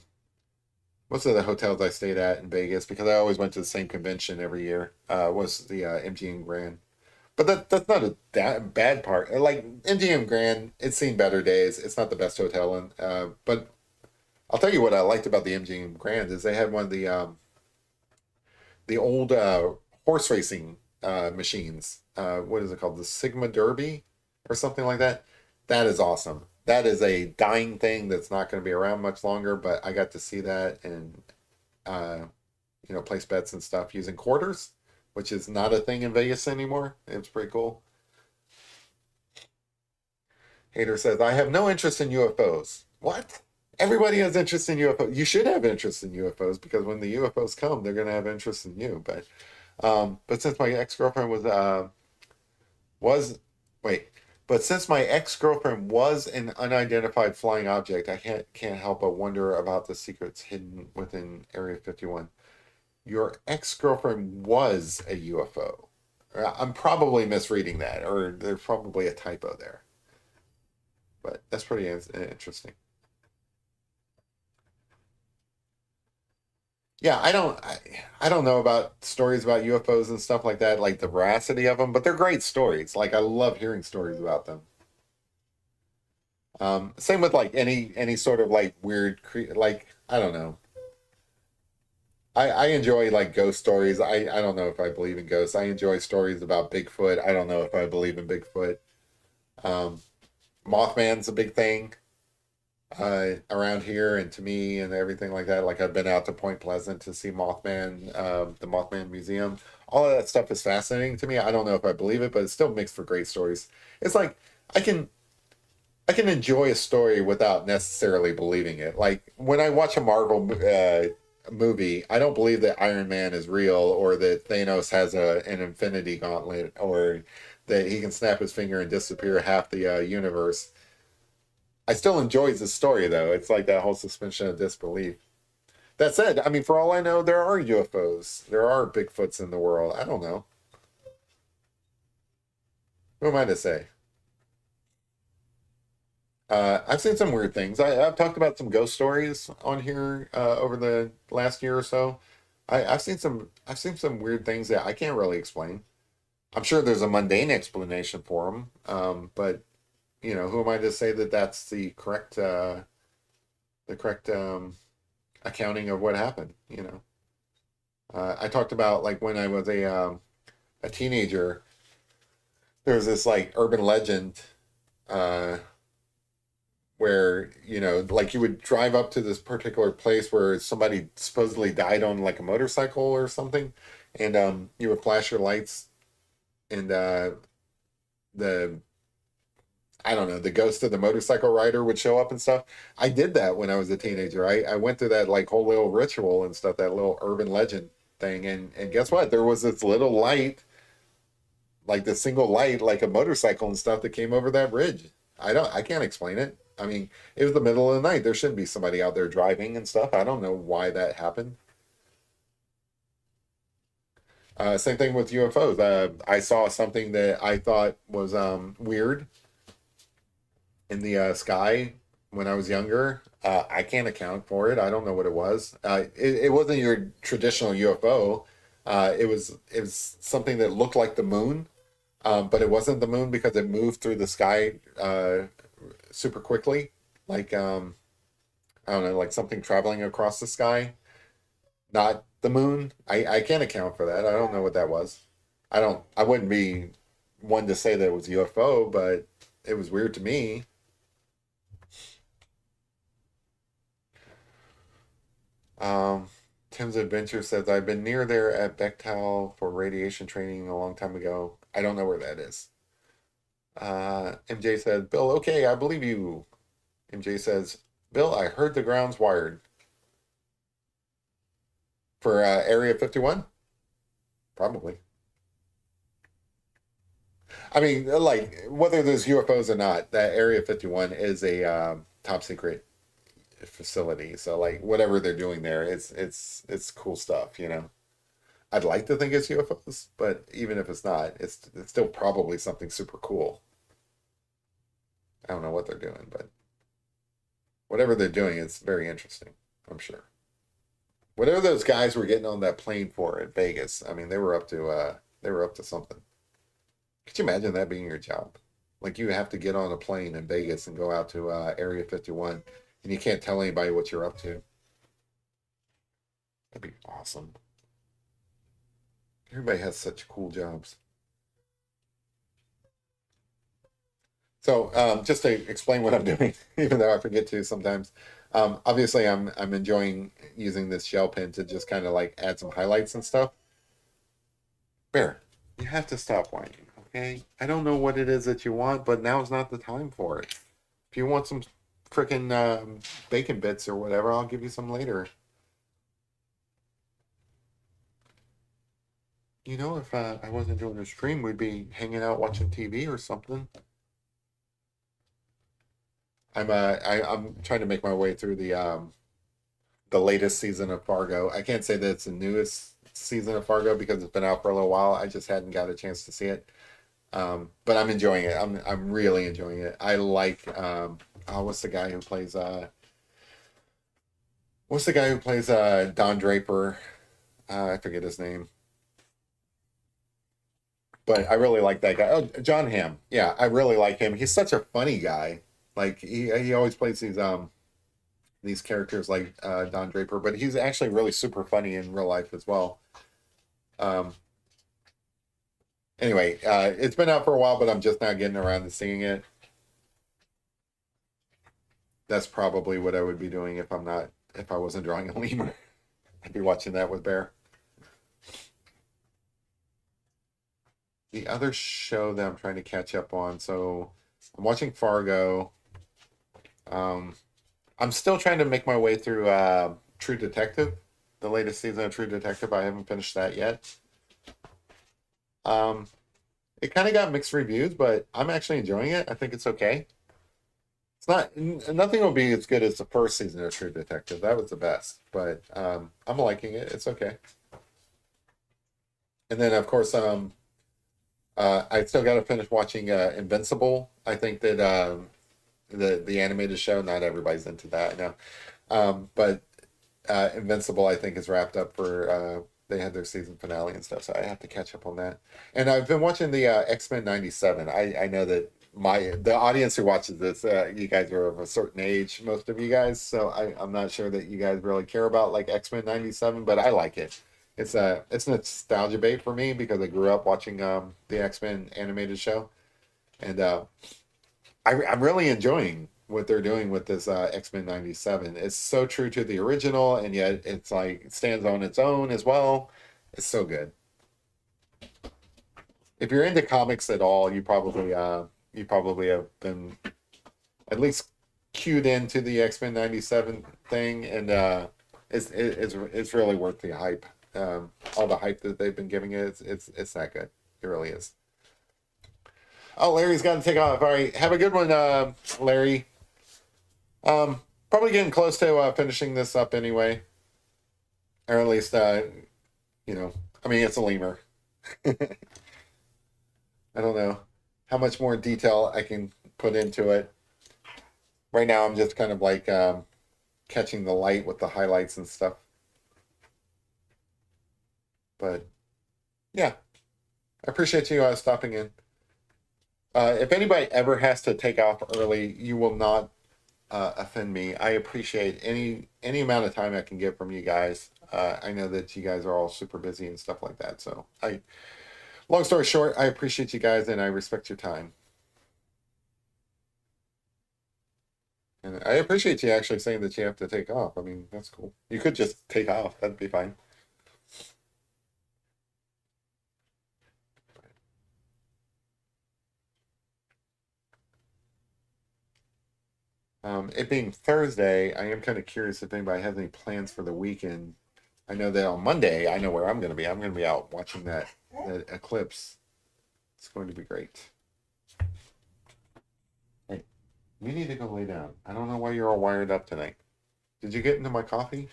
[SPEAKER 1] hotels I stayed at in Vegas, because I always went to the same convention every year, was the MGM Grand. But that's not a bad part. Like MGM Grand, it's seen better days. It's not the best hotel, but I'll tell you what I liked about the MGM Grand is they had one of the old horse racing machines. What is it called? The Sigma Derby or something like that. That is awesome. That is a dying thing that's not going to be around much longer. But I got to see that and uh, place bets and stuff using quarters, which is not a thing in Vegas anymore. It's pretty cool. Hater says, I have no interest in UFOs. What? Everybody has interest in UFOs. You should have interest in UFOs because when the UFOs come, they're going to have interest in you. But since my ex-girlfriend was wait, but since my ex-girlfriend was an unidentified flying object, I can't help but wonder about the secrets hidden within Area 51. Your ex-girlfriend was a UFO. I'm probably misreading that, or there's probably a typo there. But that's pretty interesting. Yeah, I don't know about stories about UFOs and stuff like that, like the veracity of them, but they're great stories. Like I love hearing stories about them. Same with like any sort of like like I don't know. I enjoy like ghost stories. I don't know if I believe in ghosts. I enjoy stories about Bigfoot. I don't know if I believe in Bigfoot. Um, Mothman's a big thing around here and to me and everything like that. Like I've been out to Point Pleasant to see Mothman, the Mothman Museum. All of that stuff is fascinating to me. I don't know if I believe it, but it still makes for great stories. It's like I can I can enjoy a story without necessarily believing it. Like when I watch a Marvel movie, I don't believe that Iron Man is real or that Thanos has an Infinity Gauntlet or that he can snap his finger and disappear half the universe. I still enjoy the story though. It's like that whole suspension of disbelief. That said, I mean, for all I know, there are UFOs. There are Bigfoots in the world. I don't know. Who am I to say? I've seen some weird things. I've talked about some ghost stories on here over the last year or so. I've seen some weird things that I can't really explain. I'm sure there's a mundane explanation for them, but who am I to say that that's the correct accounting of what happened? I talked about like when I was a teenager. There was this like urban legend uh, where like you would drive up to this particular place where somebody supposedly died on like a motorcycle or something, and you would flash your lights, and the I don't know, the ghost of the motorcycle rider would show up and stuff. I did that when I was a teenager. I went through that like whole little ritual and stuff, that little urban legend thing, and guess what? There was this little light, like the single light, like a motorcycle and stuff that came over that bridge. I can't explain it. I mean, it was the middle of the night. There shouldn't be somebody out there driving and stuff. I don't know why that happened. Same thing with UFOs. I saw something that I thought was weird. in the sky when I was younger. I can't account for it. I don't know what it was. It wasn't your traditional UFO. It was something that looked like the moon, but it wasn't the moon because it moved through the sky super quickly, like I don't know, like something traveling across the sky, not the moon. I can't account for that. I don't know what that was. I wouldn't be one to say that it was UFO, but it was weird to me. Um, Tim's Adventure says, I've been near there at Bechtel for radiation training a long time ago. I don't know where that is. MJ says, Bill, okay, I believe you. MJ says, Bill, I heard the ground's wired for Area 51. Probably. I mean, like, whether there's UFOs or not, that Area 51 is a top secret facility. So, like, whatever they're doing there, it's cool stuff, you know. I'd like to think it's UFOs, but even if it's not, it's still probably something super cool. I don't know what they're doing, but whatever they're doing, it's very interesting, I'm sure. Whatever those guys were getting on that plane for at Vegas, I mean, they were up to something. Could you imagine that being your job? Like you have to get on a plane in Vegas and go out to Area 51, and you can't tell anybody what you're up to. That'd be awesome. Everybody has such cool jobs. So just to explain what I'm doing, even though I forget to sometimes, obviously I'm enjoying using this gel pen to just kind of like add some highlights and stuff. Bear, you have to stop whining, okay? I don't know what it is that you want, but now is not the time for it. If you want some freaking bacon bits or whatever, I'll give you some later. You know, if I wasn't doing a stream, we'd be hanging out watching TV or something. I'm trying to make my way through the latest season of Fargo. I can't say that it's the newest season of Fargo because it's been out for a little while. I just hadn't got a chance to see it. But I'm enjoying it. I'm really enjoying it. I like what's the guy who plays Don Draper? I forget his name. But I really like that guy. Oh, John Hamm. Yeah, I really like him. He's such a funny guy. Like he always plays these characters like Don Draper, but he's actually really super funny in real life as well. Um, anyway, it's been out for a while, but I'm just now getting around to seeing it. That's probably what I would be doing if I wasn't drawing a lemur. I'd be watching that with Bear. The other show that I'm trying to catch up on, so I'm watching Fargo. Um, I'm still trying to make my way through True Detective, the latest season of True Detective. I haven't finished that yet. Um, it kind of got mixed reviews, but I'm actually enjoying it. I think it's okay. It's not nothing will be as good as the first season of True Detective. That was the best, but I'm liking it. It's okay. And then of course I still got to finish watching Invincible. I think that the animated show. Not everybody's into that now, but Invincible I think is wrapped up for. They had their season finale and stuff, so I have to catch up on that. And I've been watching the X-Men '97. I know that the audience who watches this, you guys are of a certain age, most of you guys. So I'm not sure that you guys really care about like X-Men '97, but I like it. It's nostalgia bait for me because I grew up watching the X-Men animated show, and I'm really enjoying what they're doing with this X-Men '97. It's so true to the original, and yet it's like it stands on its own as well. It's so good. If you're into comics at all, you probably have been at least cued into the X-Men '97 thing, and it's really worth the hype. All the hype that they've been giving it, it's that good. It really is. Oh, Larry's got to take off. All right, have a good one, Larry. Probably getting close to finishing this up anyway, or at least you know, I mean, it's a lemur. I don't know how much more detail I can put into it. Right now, I'm just kind of like catching the light with the highlights and stuff. But yeah, I appreciate you stopping in. If anybody ever has to take off early, you will not offend me. I appreciate any amount of time I can get from you guys. I know that you guys are all super busy and stuff like that. So long story short, I appreciate you guys and I respect your time. And I appreciate you actually saying that you have to take off. I mean, that's cool. You could just take off. That'd be fine. It being Thursday, I am kind of curious if anybody has any plans for the weekend. I know that on Monday, I know where I'm going to be. I'm going to be out watching that eclipse. It's going to be great. Hey, you need to go lay down. I don't know why you're all wired up tonight. Did you get into my coffee?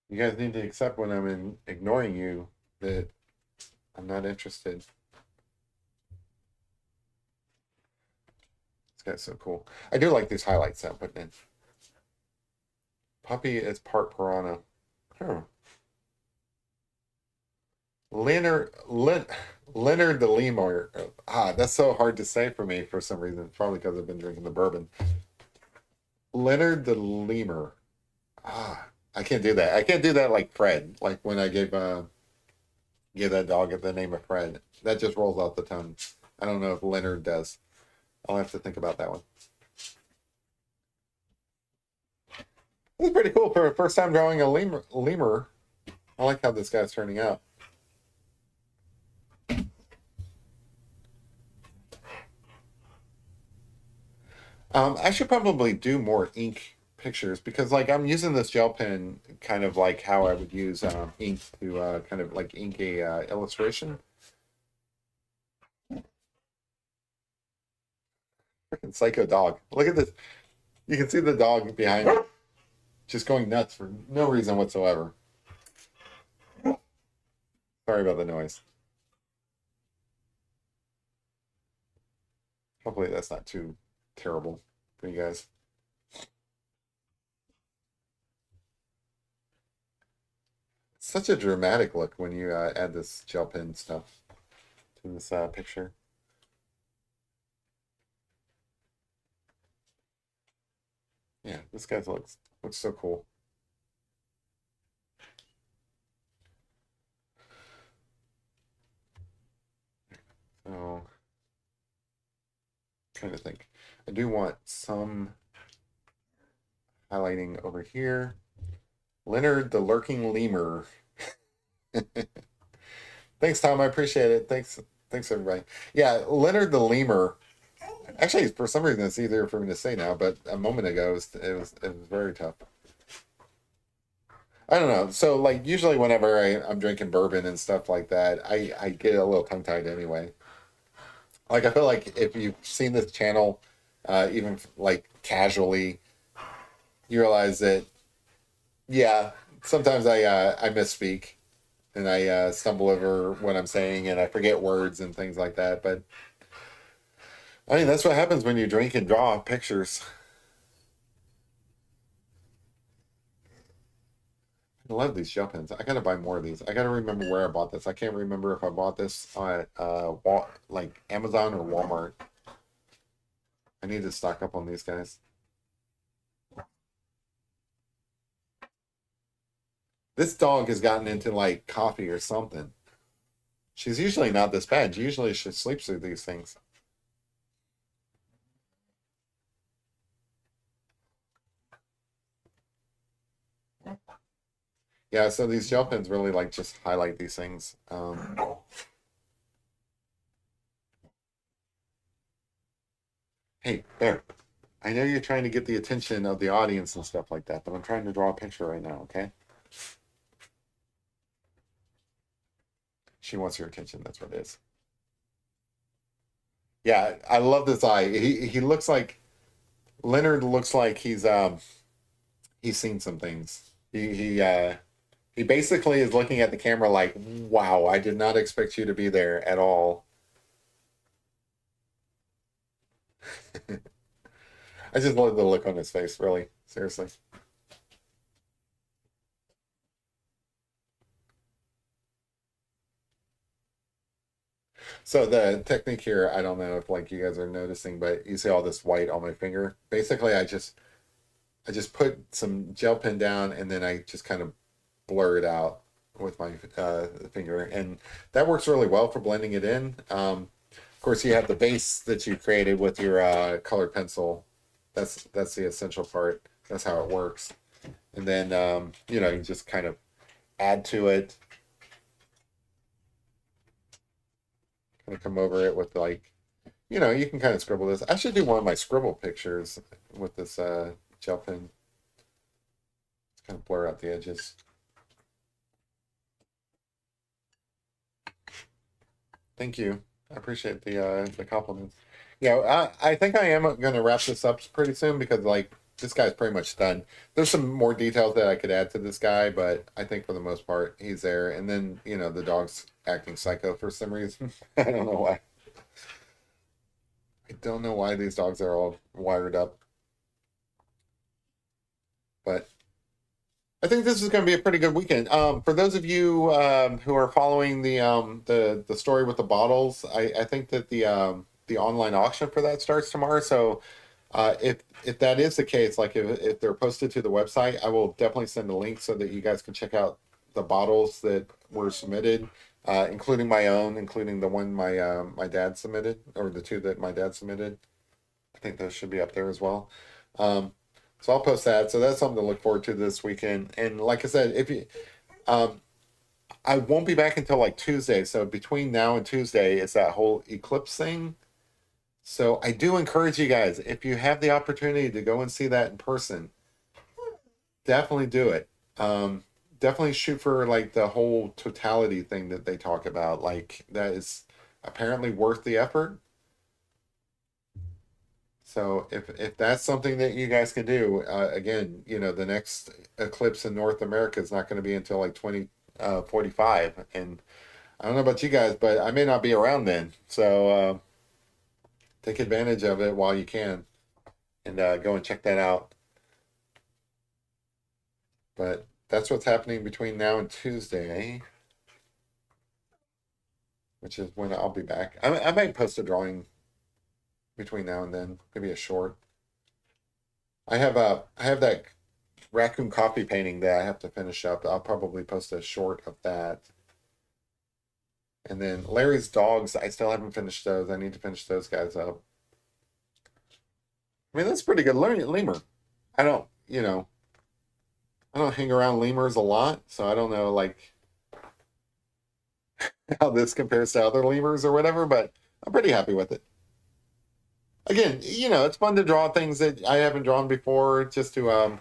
[SPEAKER 1] You guys need to accept when ignoring you that I'm not interested. This guy's so cool. I do like these highlights I'm putting in. Puppy is part piranha. Huh. Leonard the Lemur. That's so hard to say for me for some reason. Probably because I've been drinking the bourbon. Leonard the Lemur. I can't do that. I can't do that like Fred. Like when I gave that dog the name of Fred. That just rolls off the tongue. I don't know if Leonard does. I'll have to think about that one. This is pretty cool for a first time drawing a lemur. I like how this guy's turning out. I should probably do more ink pictures because like I'm using this gel pen kind of like how I would use ink to kind of like ink a illustration. Freaking psycho dog. Look at this. You can see the dog behind me just going nuts for no reason whatsoever. Sorry about the noise. Hopefully that's not too terrible for you guys. It's such a dramatic look when you add this gel pen stuff to this picture. Yeah, this guy looks so cool. So, trying to think. I do want some highlighting over here. Leonard the Lurking Lemur. Thanks, Tom. I appreciate it. Thanks everybody. Yeah, Leonard the Lemur. Actually, for some reason, it's easier for me to say now, but a moment ago, it was very tough. I don't know. So, like, usually whenever I'm drinking bourbon and stuff like that, I get a little tongue tied anyway. Like, I feel like if you've seen this channel, even like casually, you realize that, yeah, sometimes I misspeak and I stumble over what I'm saying and I forget words and things like that. But I mean, that's what happens when you drink and draw pictures. I love these gel pens. I gotta buy more of these. I gotta remember where I bought this. I can't remember if I bought this on like Amazon or Walmart. I need to stock up on these guys. This dog has gotten into like coffee or something. She's usually not this bad. Usually she sleeps through these things. Yeah, so these gel pens really like just highlight these things. Hey, Bear, I know you're trying to get the attention of the audience and stuff like that, but I'm trying to draw a picture right now, okay? She wants your attention, that's what it is. Yeah, I love this eye. He looks like Leonard looks like he's seen some things. He He basically is looking at the camera like, wow, I did not expect you to be there at all. I just love the look on his face, really. Seriously. So the technique here, I don't know if like you guys are noticing, but you see all this white on my finger. Basically, I just put some gel pen down and then I just kind of blur it out with my finger, and that works really well for blending it in. Of course, you have the base that you created with your colored pencil. That's the essential part. That's how it works. And then you just kind of add to it, kind of come over it with like, you can kind of scribble this. I should do one of my scribble pictures with this gel pen. Just kind of blur out the edges. Thank you. I appreciate the compliments. I think I am going to wrap this up pretty soon because like this guy's pretty much done. There's some more details that I could add to this guy, but I think for the most part he's there. And then the dog's acting psycho for some reason. I don't know why. I don't know why these dogs are all wired up, but I think this is going to be a pretty good weekend. For those of you who are following the story with the bottles, I think that the online auction for that starts tomorrow. So if that is the case, like if they're posted to the website, I will definitely send a link so that you guys can check out the bottles that were submitted, including my own, including the one my dad submitted, or the two that my dad submitted. I think those should be up there as well. Um, so I'll post that. So that's something to look forward to this weekend. And like I said, if you, um, I won't be back until like Tuesday. So between now and Tuesday, it's that whole eclipse thing. So I do encourage you guys, if you have the opportunity to go and see that in person, definitely do it. Definitely shoot for like the whole totality thing that they talk about. Like that is apparently worth the effort. So if that's something that you guys can do, again, the next eclipse in North America is not going to be until like 2045, and I don't know about you guys, but I may not be around then. So take advantage of it while you can, and go and check that out. But that's what's happening between now and Tuesday, which is when I'll be back. I might post a drawing between now and then, maybe a short. I have that raccoon coffee painting that I have to finish up. I'll probably post a short of that. And then Larry's dogs, I still haven't finished those. I need to finish those guys up. I mean, that's pretty good. Lemur. I don't, I don't hang around lemurs a lot, so I don't know like how this compares to other lemurs or whatever, but I'm pretty happy with it. Again, it's fun to draw things that I haven't drawn before, just to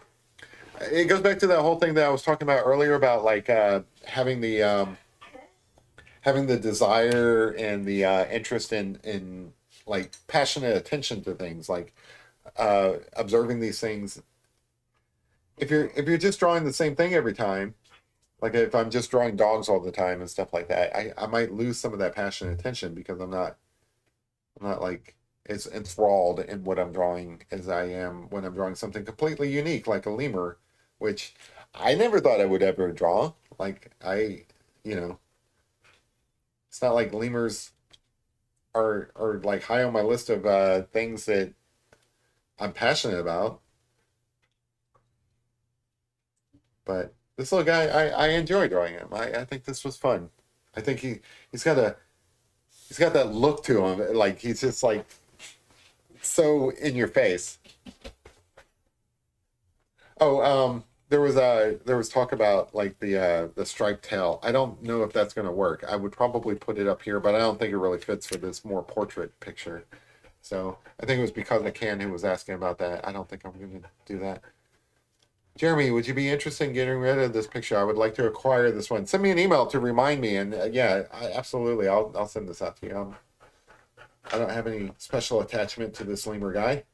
[SPEAKER 1] it goes back to that whole thing that I was talking about earlier about like having the desire and the interest in like passionate attention to things, like observing these things. If you're just drawing the same thing every time, like if I'm just drawing dogs all the time and stuff like that, I might lose some of that passion and attention because I'm not like as enthralled in what I'm drawing as I am when I'm drawing something completely unique like a lemur, which I never thought I would ever draw. Like you know, it's not like lemurs are like high on my list of things that I'm passionate about. But this little guy, I enjoy drawing him. I think this was fun. I think he's got a he's got that look to him. Like he's just like so in your face. Oh, there was talk about like the striped tail. I don't know if that's gonna work. I would probably put it up here, but I don't think it really fits for this more portrait picture. So I think it was because of Ken who was asking about that. I don't think I'm gonna do that. Jeremy, would you be interested in getting rid of this picture? I would like to acquire this one. Send me an email to remind me, and yeah, absolutely, I'll send this out to you. I don't have any special attachment to this lemur guy.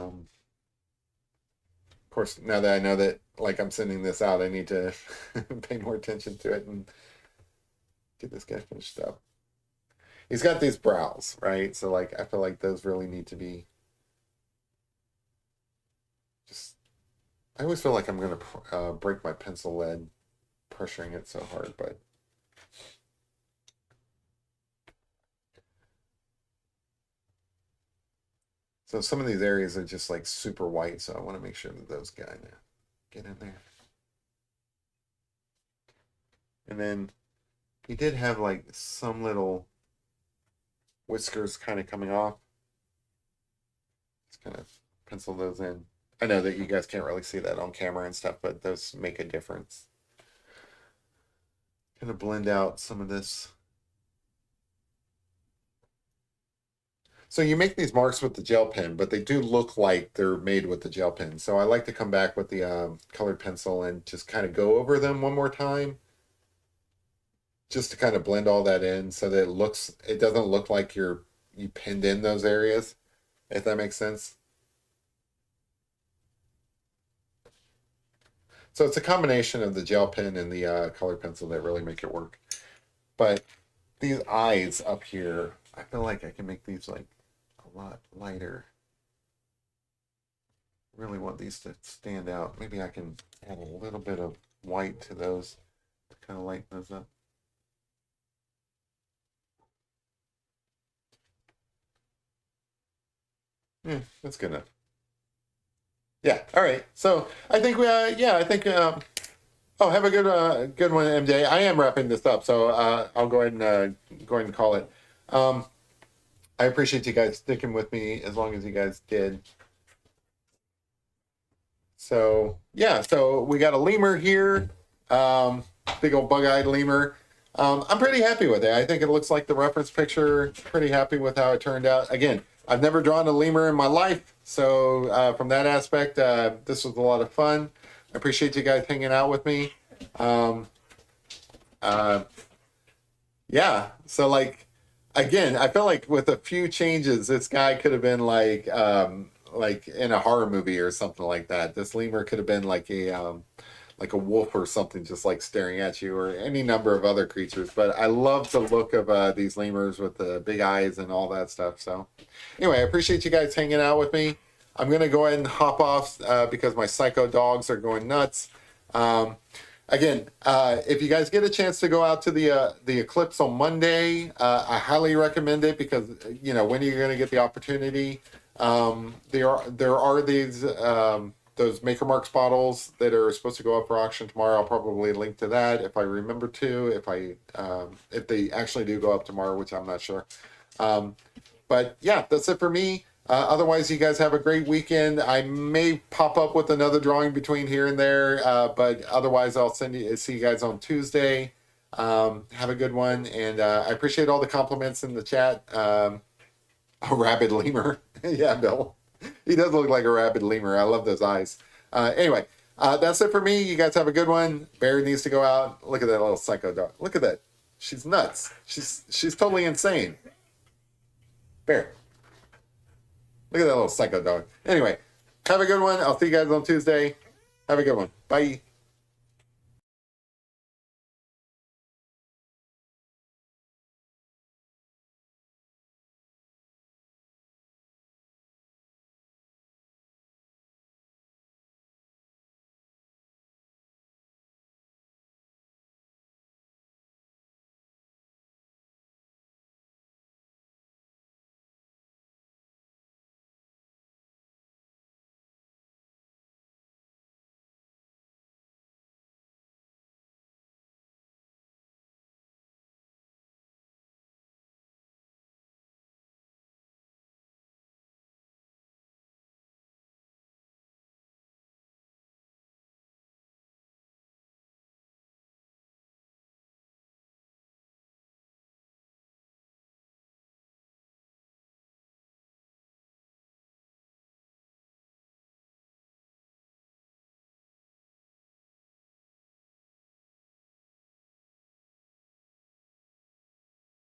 [SPEAKER 1] Of course, now that I know that, like, I'm sending this out, I need to pay more attention to it and get this guy finished up. He's got these brows, right? So, like, I feel like those really need to be just. I always feel like I'm going to break my pencil lead pressuring it so hard, but. So some of these areas are just like super white, so I want to make sure that those guys get in there. And then he did have like some little whiskers kind of coming off. Just kind of pencil those in. I know that you guys can't really see that on camera and stuff, but those make a difference. Kind of blend out some of this. So you make these marks with the gel pen, but they do look like they're made with the gel pen. So I like to come back with the colored pencil and just kind of go over them one more time, just to kind of blend all that in so that it doesn't look like you pinned in those areas, if that makes sense. So it's a combination of the gel pen and the colored pencil that really make it work. But these eyes up here, I feel like I can make these like a lot lighter. Really want these to stand out. Maybe I can add a little bit of white to those to kind of lighten those up. Yeah, that's good enough. Yeah, all right. So I think I think oh, have a good one, MJ. I am wrapping this up, so I'll go ahead and call it. Um, I appreciate you guys sticking with me as long as you guys did. So yeah, so we got a lemur here, big old bug-eyed lemur. I'm pretty happy with it. I think it looks like the reference picture. Pretty happy with how it turned out. Again, I've never drawn a lemur in my life, so from that aspect, this was a lot of fun. I appreciate you guys hanging out with me. Um, uh, yeah, so like again, I feel like with a few changes, this guy could have been like in a horror movie or something like that. This lemur could have been like a wolf or something, just like staring at you, or any number of other creatures. But I love the look of these lemurs with the big eyes and all that stuff. So anyway, I appreciate you guys hanging out with me. I'm gonna go ahead and hop off because my psycho dogs are going nuts. Again, if you guys get a chance to go out to the eclipse on Monday, I highly recommend it because when you're going to get the opportunity. There are these those Maker Marks bottles that are supposed to go up for auction tomorrow. I'll probably link to that if I remember to. If they actually do go up tomorrow, which I'm not sure. But yeah, that's it for me. Otherwise, you guys have a great weekend. I may pop up with another drawing between here and there, but otherwise, I'll see you guys on Tuesday. Have a good one, and I appreciate all the compliments in the chat. A rabid lemur, yeah, Bill. He does look like a rabid lemur. I love those eyes. Anyway, that's it for me. You guys have a good one. Barry needs to go out. Look at that little psycho dog. Look at that. She's nuts. She's totally insane. Barry. Look at that little psycho dog. Anyway, have a good one. I'll see you guys on Tuesday. Have a good one. Bye.